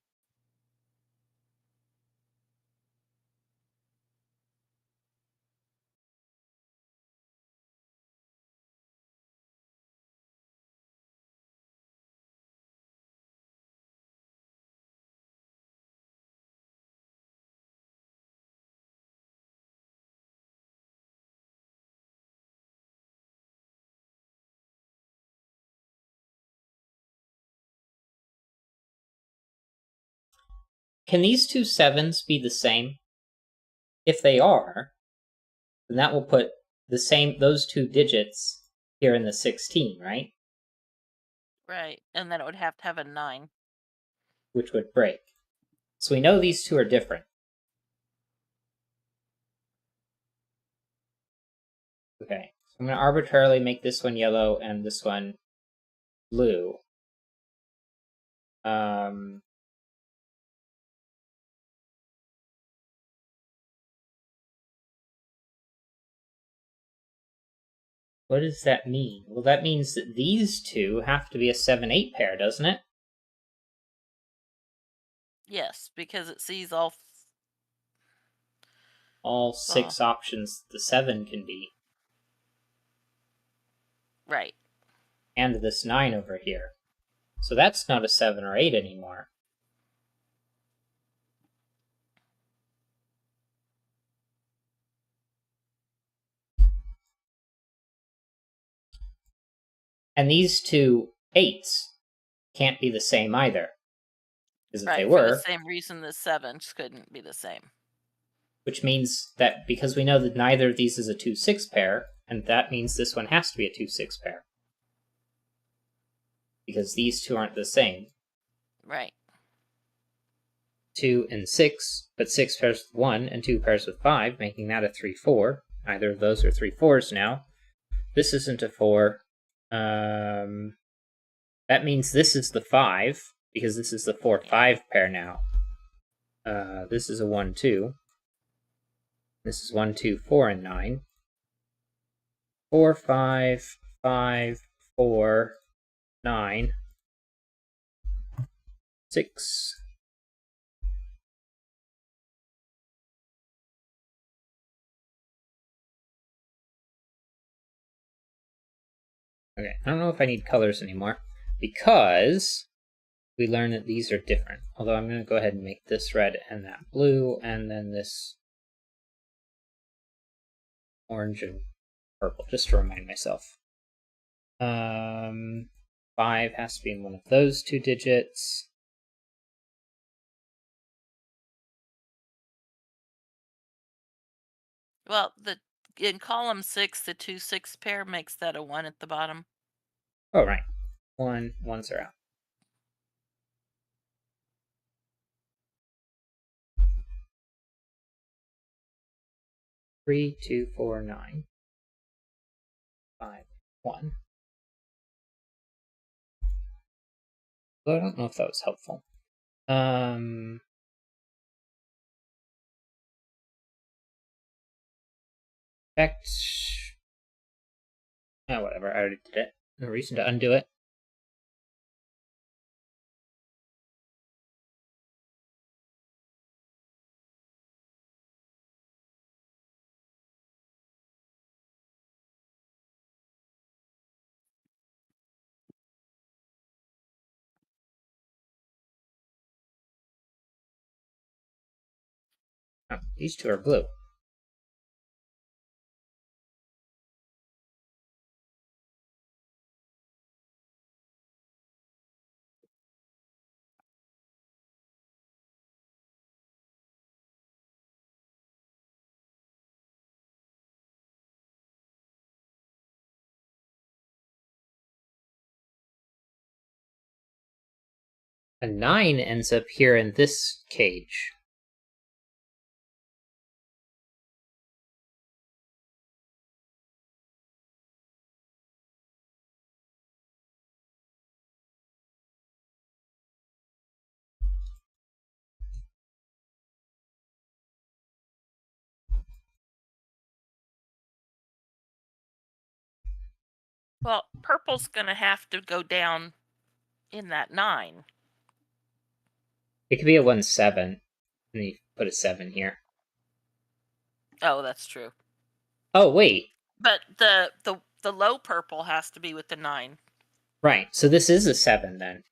Can these two 7s be the same? If they are, then that will put those two digits here in the 16, right? Right, and then it would have to have a 9. Which would break. So we know these two are different. Okay, so I'm going to arbitrarily make this one yellow and this one blue. What does that mean? Well, that means that these two have to be a 7-8 pair, doesn't it? Yes, because it sees all 6 options the 7 can be. Right. And this 9 over here. So that's not a 7 or 8 anymore. And these two 8s can't be the same either. Because if they were, for the same reason the 7s couldn't be the same. Which means that because we know that neither of these is a 2-6 pair, and that means this one has to be a 2-6 pair. Because these two aren't the same. Right. 2 and 6, but 6 pairs with 1 and 2 pairs with 5, making that a 3-4. Either of those are 3-4s now. This isn't a 4. That means this is the 5, because this is the 4-5 pair now. This is a 1-2. This is 1, 2, 4, and 9. 4, 5, 5, 4, 9, 6. Okay, I don't know if I need colors anymore, because we learned that these are different. Although I'm going to go ahead and make this red and that blue, and then this orange and purple, just to remind myself. 5 has to be in one of those two digits. Well, in column 6, the 2-6 pair makes that a 1 at the bottom. Oh, right. 1s are out. Three, 2, 4, 9, 5, 1. Well, I don't know if that was helpful. Effect. Oh, whatever. I already did it. No reason to undo it. Oh, these two are blue. A 9 ends up here in this cage. Well, purple's going to have to go down in that 9. It could be a 1-7, and you put a 7 here. Oh, that's true. Oh, wait. But the low purple has to be with the 9. Right, so this is a 7 then.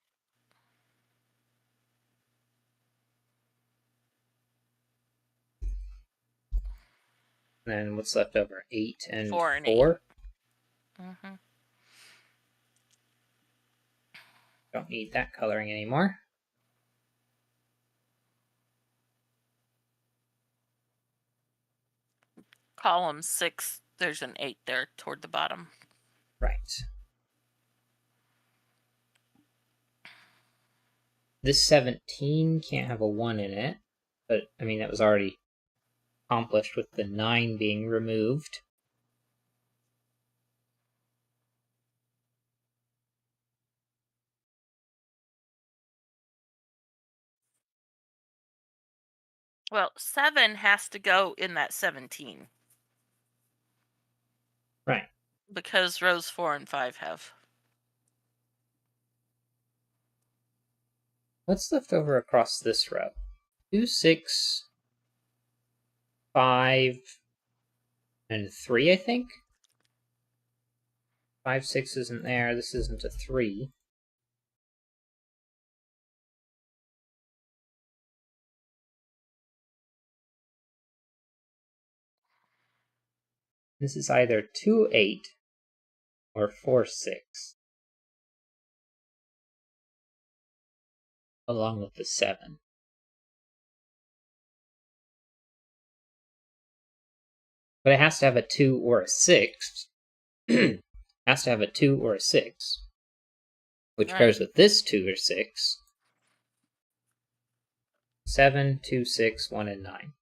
And then what's left over? 8 and 4 and 4. 8. Mm-hmm. Don't need that coloring anymore. Column 6, there's an 8 there toward the bottom. Right. This 17 can't have a 1 in it, but I mean, that was already accomplished with the 9 being removed. Well, 7 has to go in that 17. Right. Because rows 4 and 5 have. What's left over across this row? 2, 6, 5, and 3, I think? 5, 6 isn't there. This isn't a 3. This is either 2, 8 or 4, 6. Along with the 7. But it has to have a 2 or a 6. Has to have a 2 or a 6. Which pairs with this 2 or 6. 7, 2, 6, 1, and 9.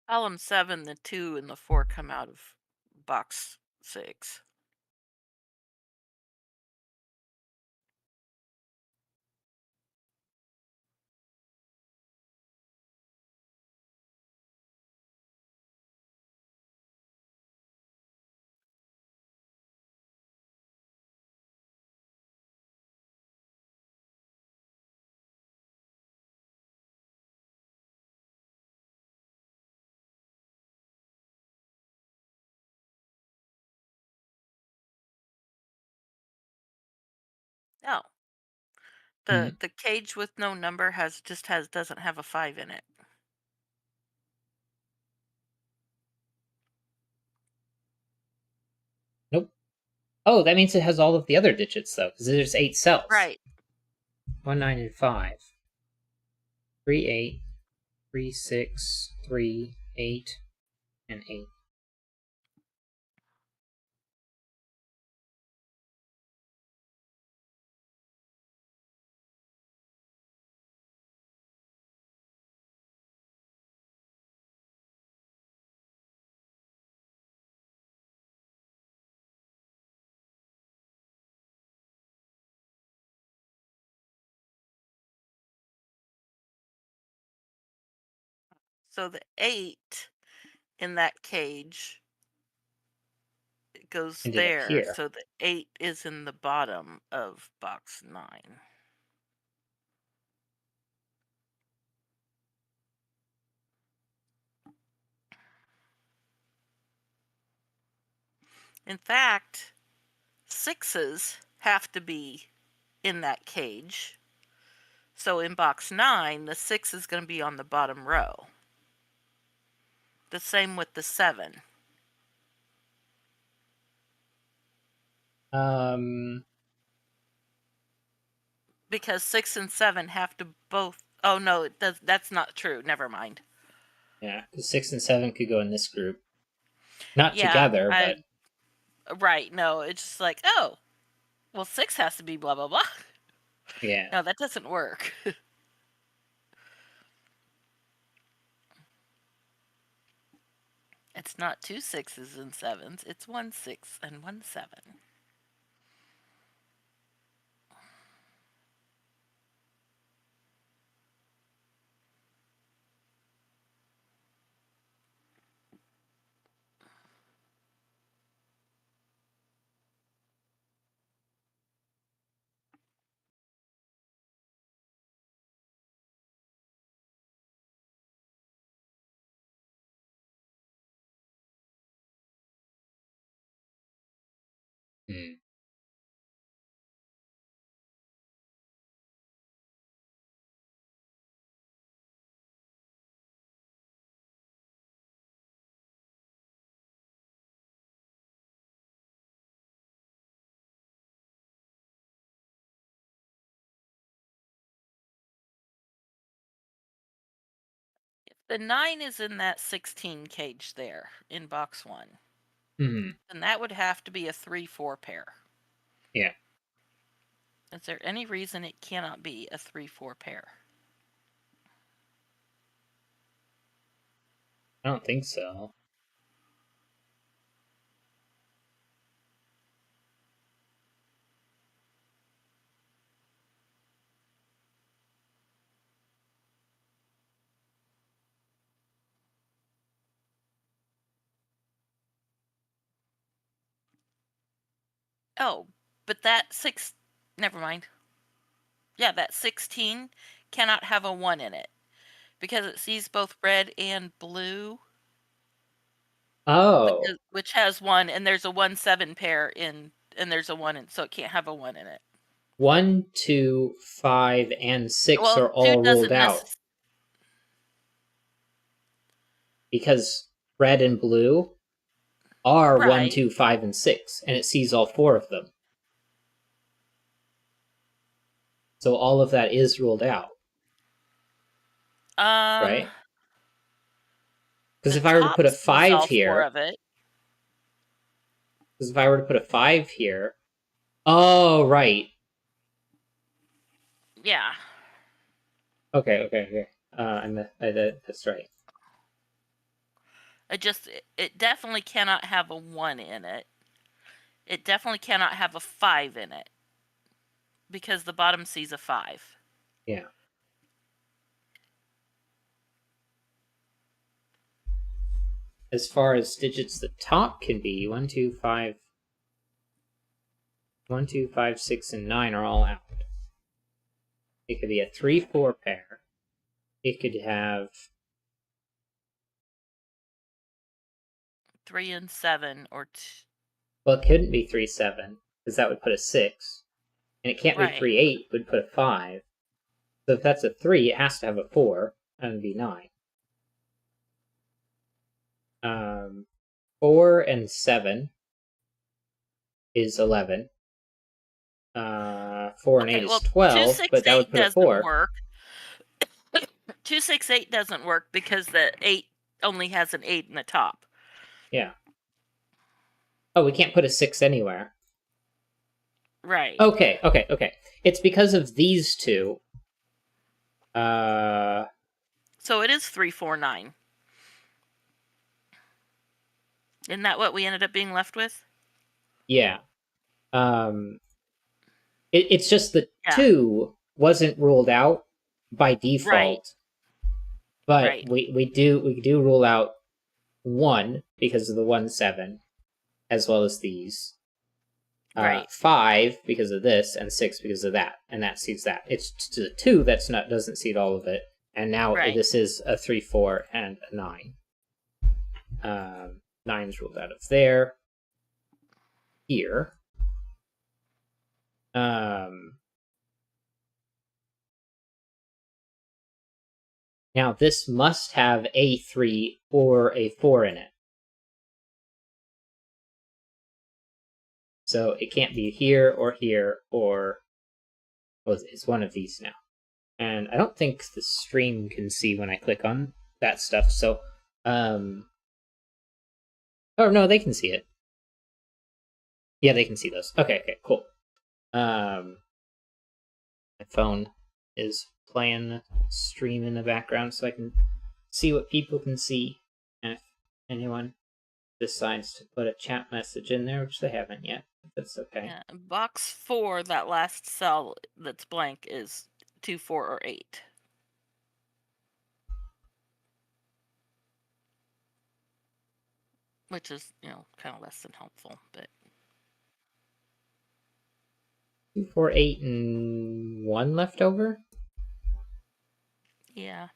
Column 7, the 2 and the 4 come out of box 6. Oh. The cage with no number doesn't have a 5 in it. Nope. Oh, that means it has all of the other digits, though, because there's 8 cells. Right. 1, 9, and 5. 3, 8, 3, 6, 3, 8, and 8. So the 8 in that cage goes ended up there. here. So the 8 is in the bottom of box 9. In fact, 6s have to be in that cage. So in box 9, the 6 is going to be on the bottom row. The same with the 7. Because 6 and 7 have to both. Oh no, it does. That's not true. Never mind. Yeah, because 6 and 7 could go in this group. Not Yeah, together, but right. No, it's just like, oh, well, 6 has to be blah blah blah. yeah. No, that doesn't work. It's not 2 6s and 7s. It's 1 6 and 1 7. Hmm. If the 9 is in that 16 cage there in box 1, Hmm. then that would have to be a 3-4 pair. Yeah. Is there any reason it cannot be a 3-4 pair? I don't think so. Oh, but that 6. Never mind. Yeah, that 16 cannot have a 1 in it because it sees both red and blue. Oh. Which has 1, and there's a 1 7 pair in, and there's a 1 in, so it can't have a 1 in it. 1, 2, 5, and 6 Well, are 2 all ruled doesn't out. Because red and blue are 1, Right. 2, 5, and 6, and it sees all 4 of them. So all of that is ruled out. Right? Because The if I were to top put a sees 5 all 4 here, of it. because if I were to put a 5 here, oh, right. Yeah. Okay. That's right. It definitely cannot have a 1 in it. It definitely cannot have a 5 in it because the bottom sees a 5. Yeah. As far as digits the top can be, 1, 2, 5, 1, 2, 5, 6, and 9 are all out. It could be a 3, 4 pair. It could have 3 and 7 or well, it couldn't be 3, 7, because that would put a 6. And it can't be right. 3, 8, would put a 5. So if that's a 3, it has to have a 4, and it'd be 9. 4 and 7 is 11. 4 and 8 Okay, is well, 12, but that would 268 put a doesn't 4. work. 268 doesn't work because the 8 only has an 8 in the top. Yeah. Oh, we can't put a 6 anywhere. Right. Okay. It's because of these two. So it is 349. Isn't that what we ended up being left with? Yeah. It's just the Yeah. 2 wasn't ruled out by default. Right. But right. we do rule out 1 because of the 1 7, as well as these. Right. 5 because of this, and 6 because of that, and that seeds that. It's the 2 that's not doesn't seed all of it, and now this is a 3, 4, and a 9. 9's ruled out of there. Here. Now this must have a 3 or a 4 in it. So it can't be here, or well, it's one of these now. And I don't think the stream can see when I click on that stuff, so oh no, they can see it. Yeah, they can see those. Okay, cool. My phone is playing the stream in the background so I can see what people can see. And if anyone decides to put a chat message in there, which they haven't yet, that's okay. Yeah, box 4, that last cell that's blank is 2, 4, or 8. Which is, kind of less than helpful, but 2, 4, 8, and 1 left over? yeah.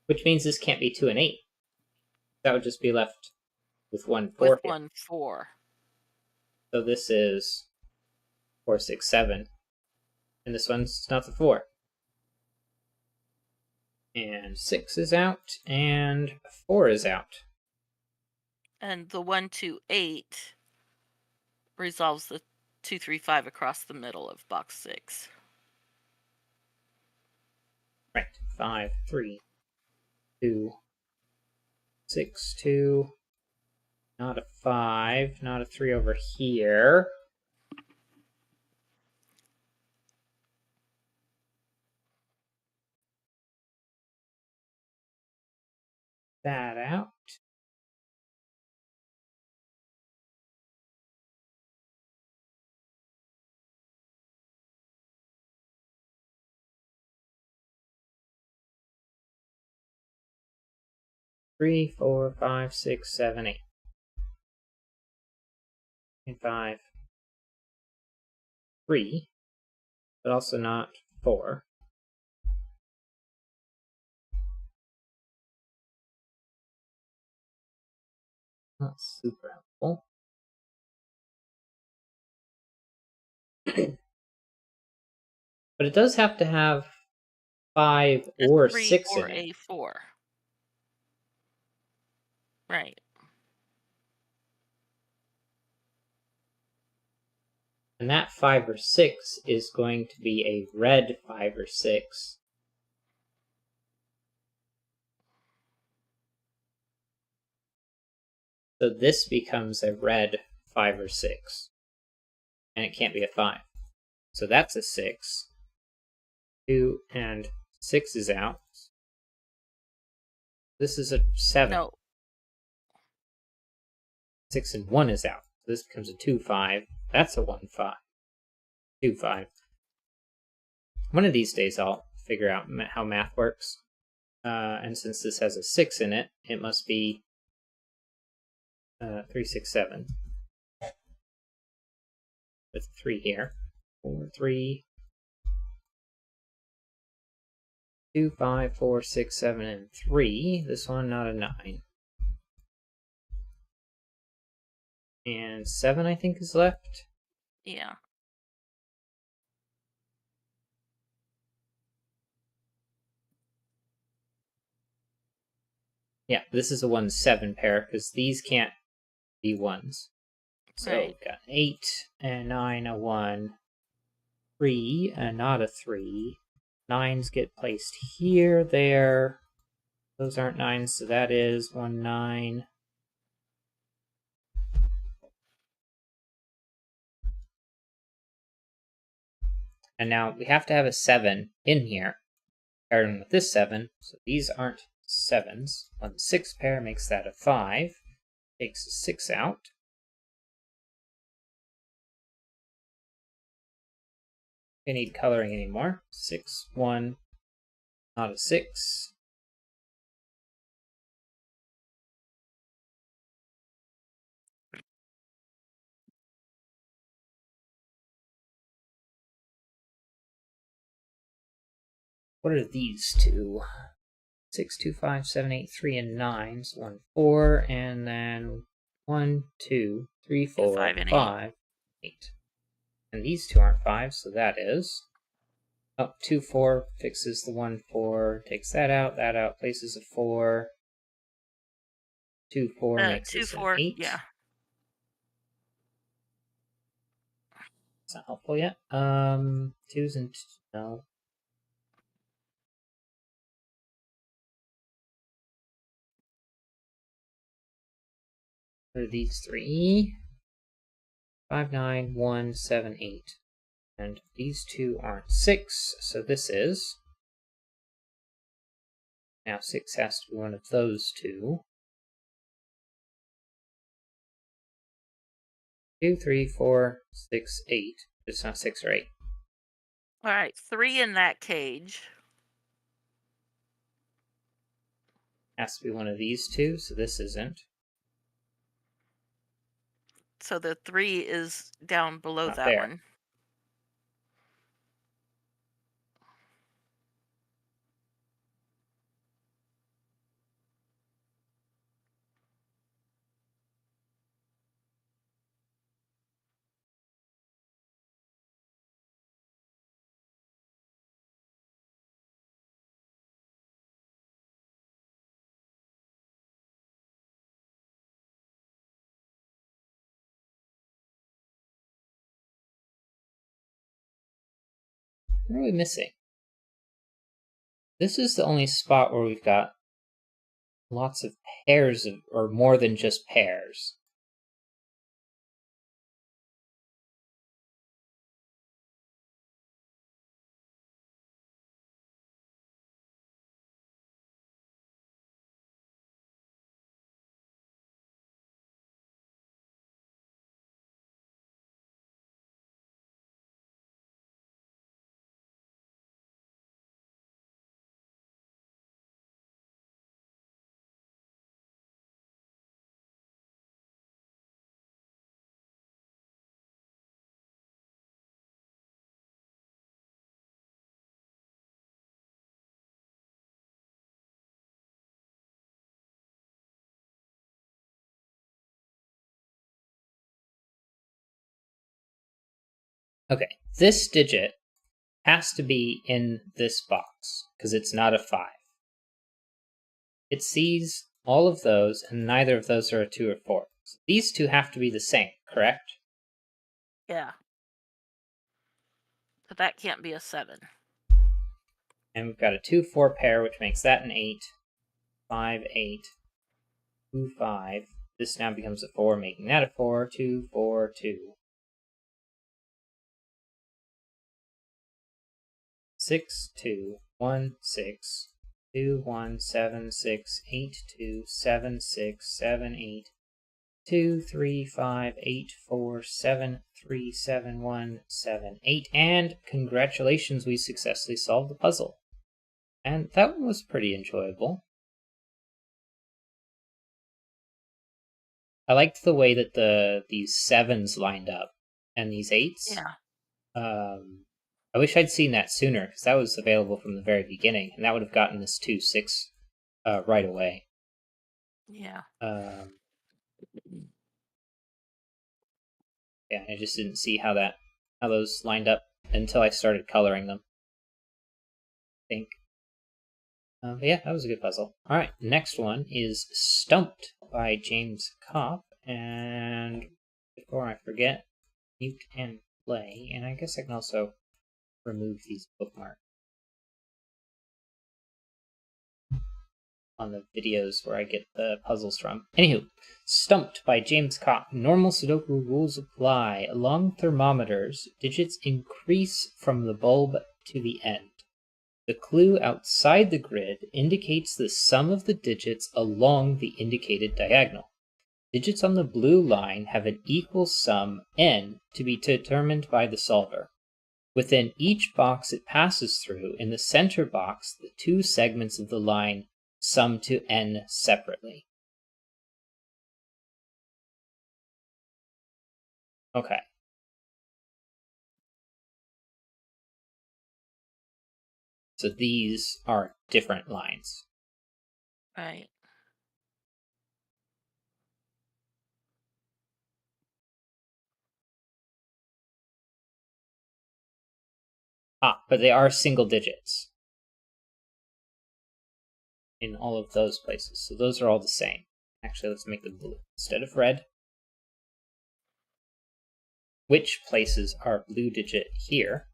Which means this can't be 2 and 8. That would just be left with 1, 4. With 1, 4. So this is 4, 6, 7. And this one's not the 4. And 6 is out, and 4 is out. And the 1, 2, 8 resolves the 2, 3, 5 across the middle of box 6. Right. 5, 3, 2, 6, 2. Not a 5, not a 3 over here. That out. Three, 4, 5, 6, 7, 8. And 5, 3, but also not 4. Not super helpful. But it does have to have 5 or 6 or in it. A4. Right. And that 5 or 6 is going to be a red 5 or 6. So this becomes a red 5 or 6. And it can't be a 5. So that's a 6. 2 and 6 is out. This is a 7. No. 6 and 1 is out. So this becomes a 2, 5. That's a 1, 5. 2, 5. One of these days I'll figure out how math works. And since this has a 6 in it, it must be 3, 6, 7. With 3 here. 4, 3, 2, 5, 4, 6, 7, and 3. This one, not a 9. And 7, I think, is left. Yeah. Yeah, this is a 1, 7 pair, because these can't be 1s. So right. We've got 8 and 9, a 1. 3, and not a 3. 9s get placed here, there. Those aren't 9s, so that is 1, 9. And now we have to have a 7 in here, pairing with this 7, so these aren't 7s. 1, 6 pair makes that a 5. Takes a 6 out. I need coloring anymore. 6, 1, not a 6. What are these two? 6, 2, 5, 7, 8, 3, and 9. So 1, 4, and then 1, 2, 3, 4, 5 and 5, 8. And these two aren't 5, so that is. Oh, 2, 4 fixes the 1, 4, takes that out, places a 4. 2, 4 makes 2, this 4, an 8. yeah. It's not helpful yet. 2s and no. What are these three? 5, 9, 1, 7, 8. And these two aren't 6, so this is. Now 6 has to be one of those two. 2, 3, 4, 6, 8. It's not 6 or 8. Alright, 3 in that cage. Has to be one of these two, so this isn't. So the 3 is down below Not that there. one. What are we missing? This is the only spot where we've got lots of pairs of, or more than just pairs. Okay, this digit has to be in this box, because it's not a 5. It sees all of those, and neither of those are a 2 or 4. So these two have to be the same, correct? Yeah. But that can't be a 7. And we've got a 2, 4 pair, which makes that an 8. 5, 8. 2, 5. This now becomes a 4, making that a 4. 2, 4, 2. 6, 2, 1, 6. 2, 1, 7, 6, 8, 2, 7, 6, 7, 8. 2, 3, 5, 8, 4, 7, 3, 7, 1, 7, 8. And congratulations, we successfully solved the puzzle. And that one was pretty enjoyable. I liked the way that these 7s lined up and these 8s. Yeah. I wish I'd seen that sooner, because that was available from the very beginning, and that would have gotten this 2, 6 right away. Yeah. Yeah, I just didn't see how those lined up until I started coloring them, I think. But yeah, that was a good puzzle. Alright, next one is Stumped by James Kopp. And before I forget, mute and play. And I guess I can also remove these bookmarks on the videos where I get the puzzles from. Anywho, Stumped by James Kopp. Normal Sudoku rules apply. Along thermometers, digits increase from the bulb to the end. The clue outside the grid indicates the sum of the digits along the indicated diagonal. Digits on the blue line have an equal sum n to be determined by the solver. Within each box it passes through, in the center box, the two segments of the line sum to n separately. Okay. So these are different lines. Right. But they are single digits in all of those places. So those are all the same. Actually, let's make them blue instead of red. Which places are blue digit here?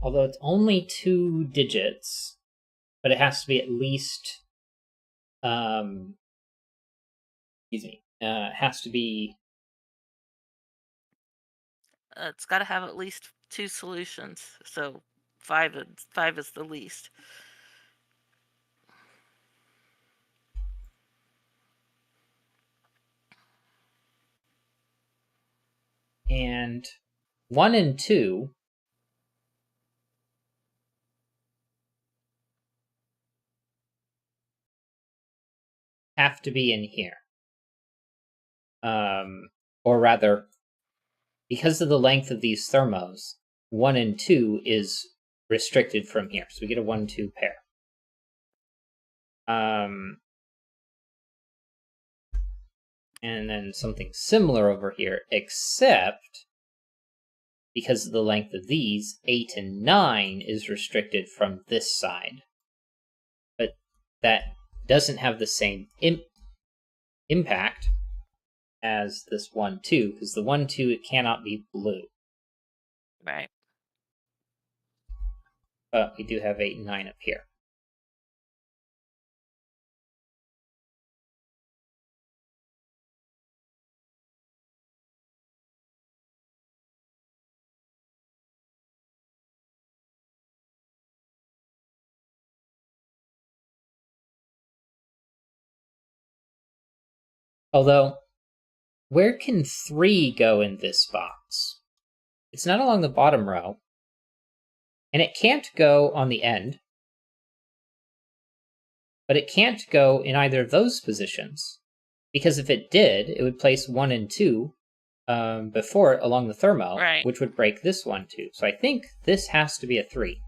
Although it's only 2 digits, but it has to be at least, has to be. It's got to have at least 2 solutions. So 5 is the least. And 1 and 2 have to be in here. Or rather, because of the length of these thermos, 1 and 2 is restricted from here. So we get a 1-2 pair. And then something similar over here, except because of the length of these, 8 and 9 is restricted from this side. But that doesn't have the same impact as this 1-2, because the 1-2, it cannot be blue. Right. But we do have 8 and 9 up here. Although, where can 3 go in this box? It's not along the bottom row, and it can't go on the end, but it can't go in either of those positions, because if it did, it would place 1 and 2 before it along the thermo, Right. which would break this 1-2. So I think this has to be a 3.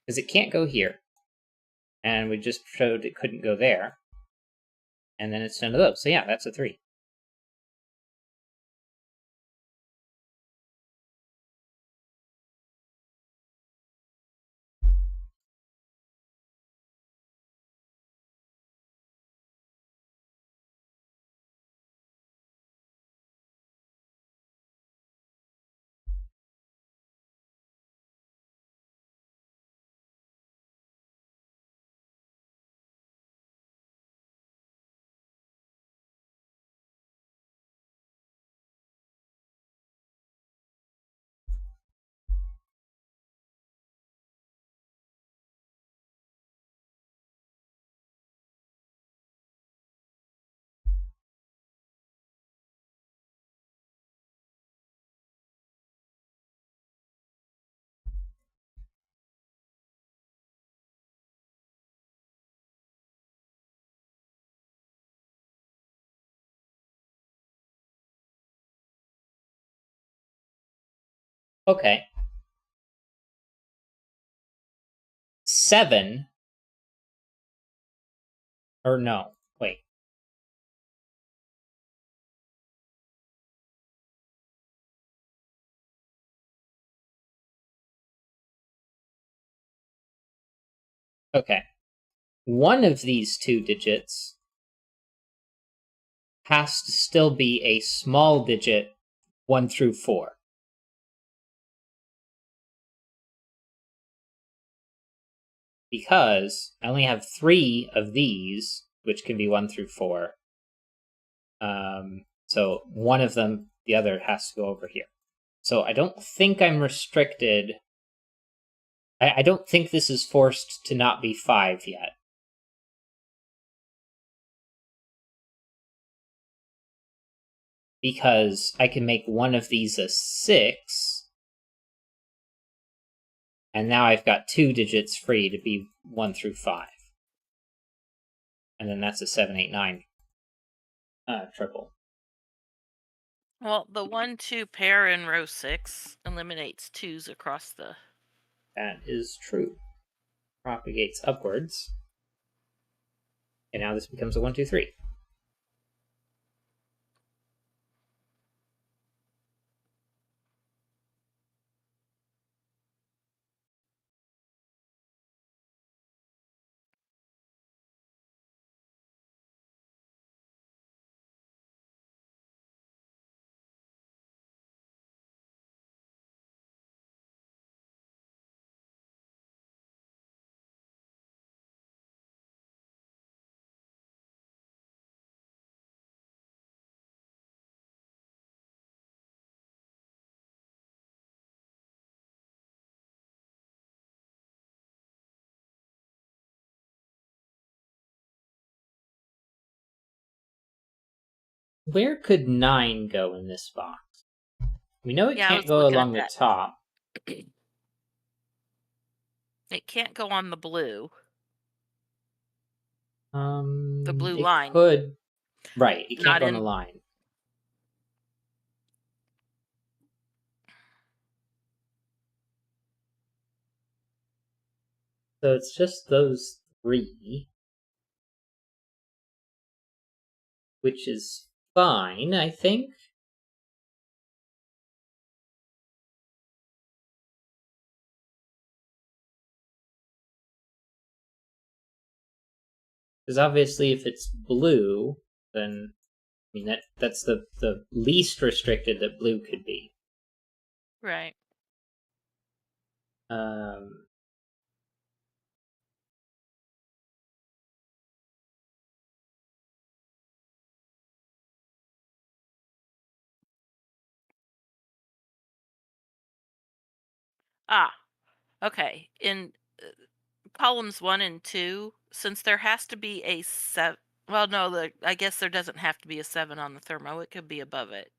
Because it can't go here. And we just showed it couldn't go there. And then it's none of those. So yeah, that's a 3. Okay. 7. Or no, wait. Okay. One of these 2 digits has to still be a small digit 1 through 4. Because I only have 3 of these, which can be 1 through 4. So one of them, the other has to go over here. So I don't think I'm restricted I don't think this is forced to not be 5 yet. Because I can make one of these a 6, and now I've got 2 digits free to be 1 through 5. And then that's a 7, 8, 9 triple. Well, the 1-2 pair in row 6 eliminates 2s across the... That is true. Propagates upwards. And now this becomes a 1, 2, 3. Where could 9 go in this box? We know it can't go along the top. It can't go on the blue. The blue line. It could. Right, it can't go on the line. So it's just those 3. Which is fine, I think. Because obviously if it's blue, then I mean that's the least restricted that blue could be. Right. Okay. In columns 1 and 2, since there has to be a 7... Well, no, I guess there doesn't have to be a 7 on the thermo. It could be above it.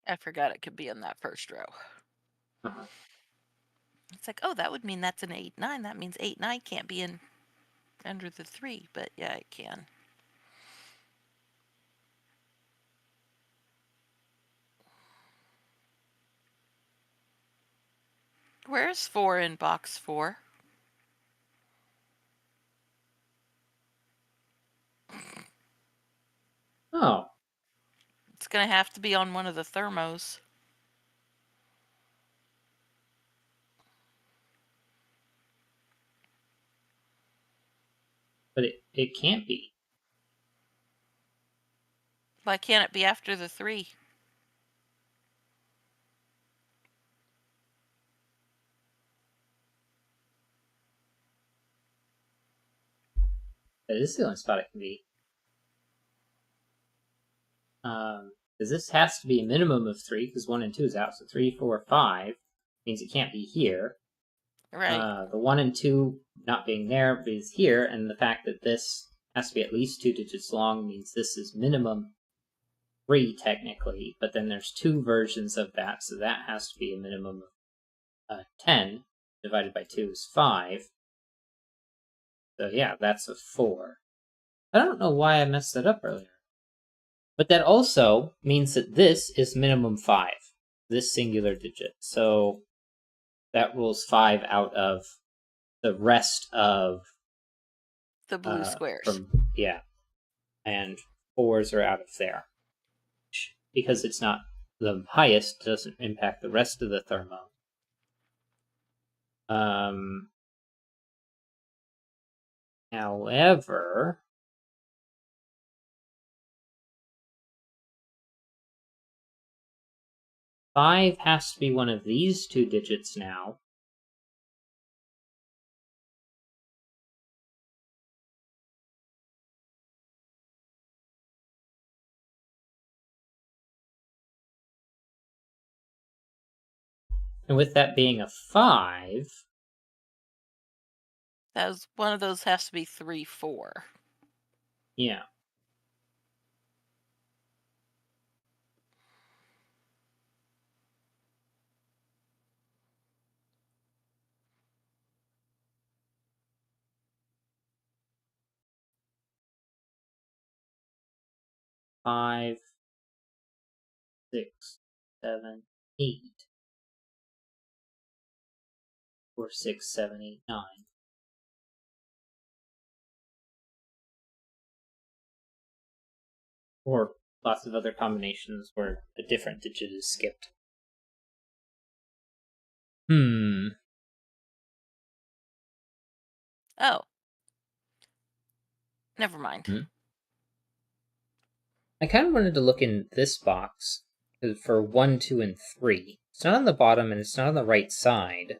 I forgot it could be in that first row. It's like, oh, that would mean that's an 8, 9. That means 8, 9 can't be in under the 3, but yeah, it can. Where's 4 in box 4? Oh. It's going to have to be on one of the thermos. But it can't be. Why can't it be after the 3? But this is the only spot it can be. Because this has to be a minimum of 3, because 1 and 2 is out, so 3, 4, 5 means it can't be here. Right. The 1 and 2 not being there is here, and the fact that this has to be at least 2 digits long means this is minimum 3 technically, but then there's 2 versions of that, so that has to be a minimum of 10 divided by 2 is 5. So yeah, that's a 4. I don't know why I messed that up earlier. But that also means that this is minimum 5, this singular digit. So that rules 5 out of the rest of the blue squares. And 4s are out of there. Because it's not the highest, doesn't impact the rest of the thermo. However, five has to be one of these two digits now. And with that being a 5... one of those has to be 3, 4. Yeah. Five, 6, 7, 8. Or 6, 7, 8, 9. Or lots of other combinations where a different digit is skipped. Oh. Never mind. I kind of wanted to look in this box for 1, 2, and 3. It's not on the bottom and it's not on the right side.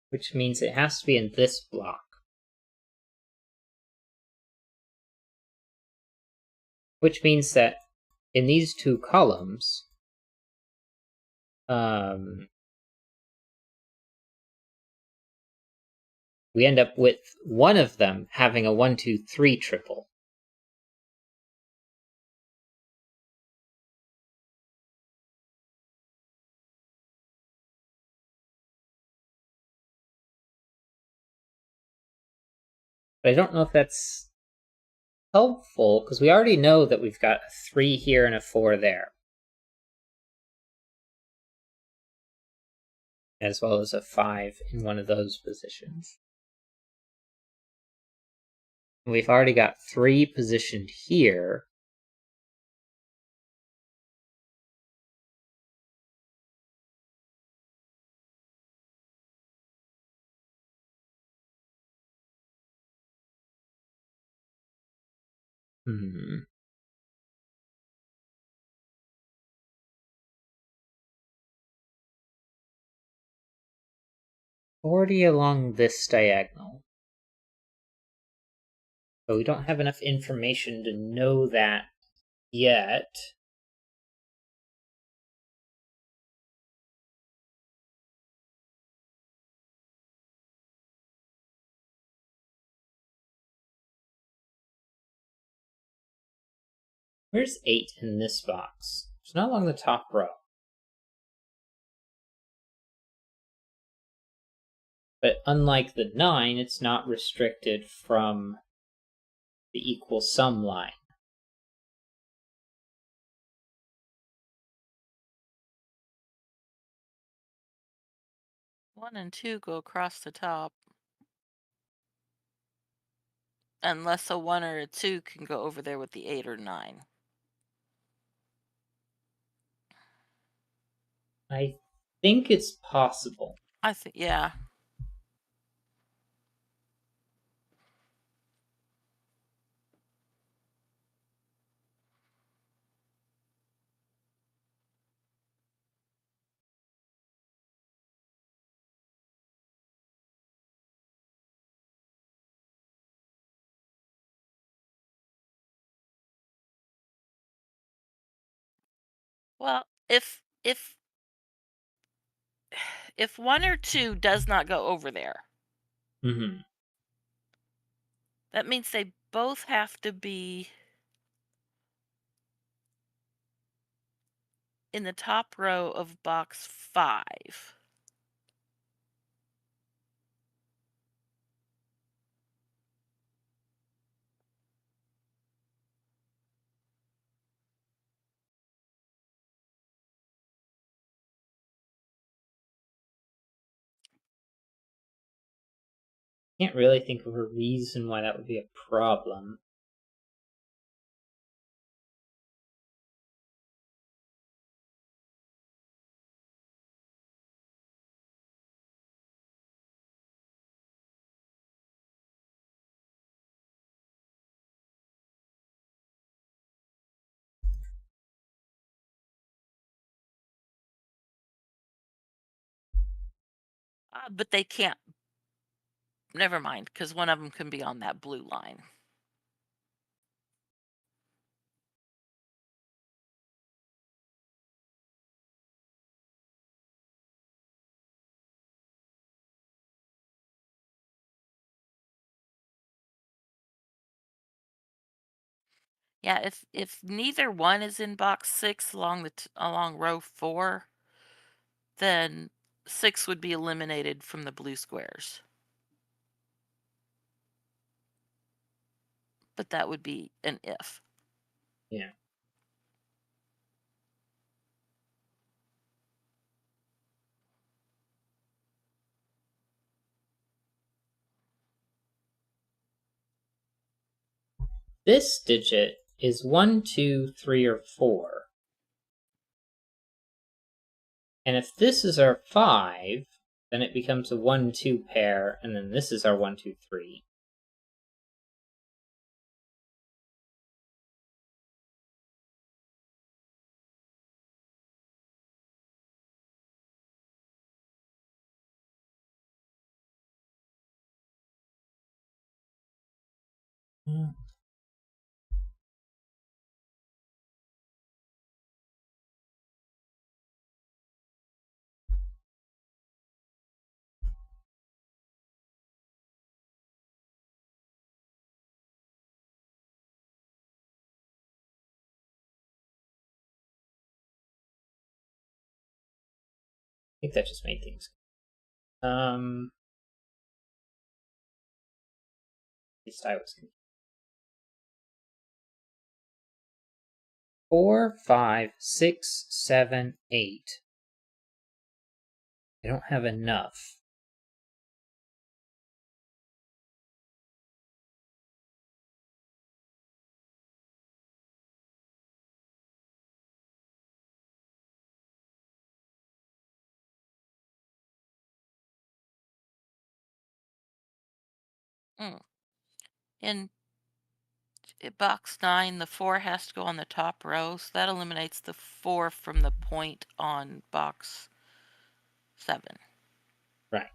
Which means it has to be in this block. Which means that in these two columns, we end up with one of them having a 1, 2, 3 triple. But I don't know if that's helpful, because we already know that we've got a 3 here and a 4 there. As well as a 5 in one of those positions. We've already got 3 positioned here. Hmm. 40 along this diagonal. But we don't have enough information to know that yet. Where's 8 in this box? It's not along the top row. But unlike the 9, it's not restricted from the equal sum line. One and 2 go across the top. Unless a 1 or a 2 can go over there with the 8 or 9. I think it's possible. I think, yeah. Well, if 1 or 2 does not go over there, that means they both have to be in the top row of box 5. Can't really think of a reason why that would be a problem. But they can't. Never mind, because one of them can be on that blue line. Yeah, if neither one is in box 6 along along row 4, then 6 would be eliminated from the blue squares. But that would be an if. Yeah. This digit is 1, 2, 3, or 4. And if this is our 5, then it becomes a 1, 2 pair, and then this is our 1, 2, 3. I think that just made things. At least I was confused. 4, 5, 6, 7, 8. I don't have enough. In box 9, the 4 has to go on the top row, so that eliminates the 4 from the point on box 7. Right.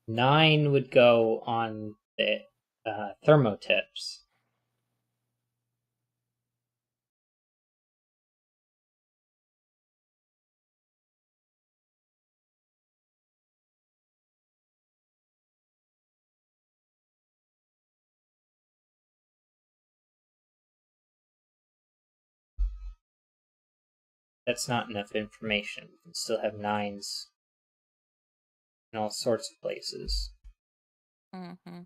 Nine would go on the thermotips. That's not enough information. We can still have 9s in all sorts of places. Mm-hmm.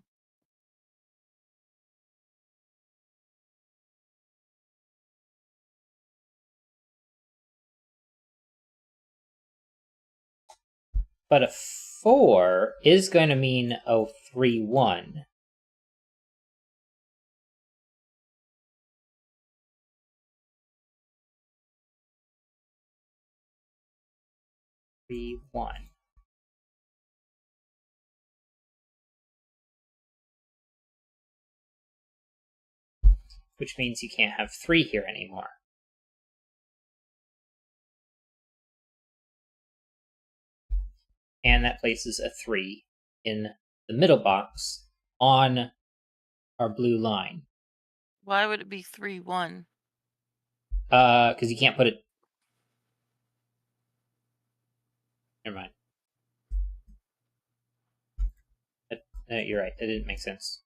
But a 4 is going to mean 3, 1. Three, 1. Which means you can't have 3 here anymore. And that places a 3 in the middle box on our blue line. Why would it be 3, 1? Because you can't put it. Never mind. You're right. That didn't make sense.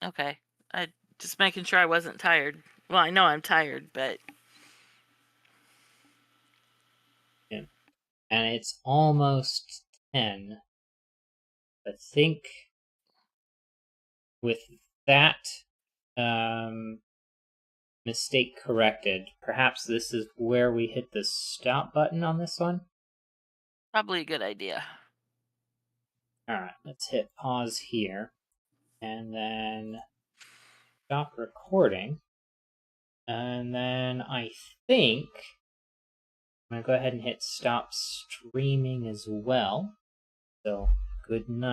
Okay. I just making sure I wasn't tired. Well, I know I'm tired, but yeah. And it's almost 10. I think with that mistake corrected, perhaps this is where we hit the stop button on this one. probably a good idea. Alright, let's hit pause here. And then stop recording. And then I think I'm going to go ahead and hit stop streaming as well. So, good night.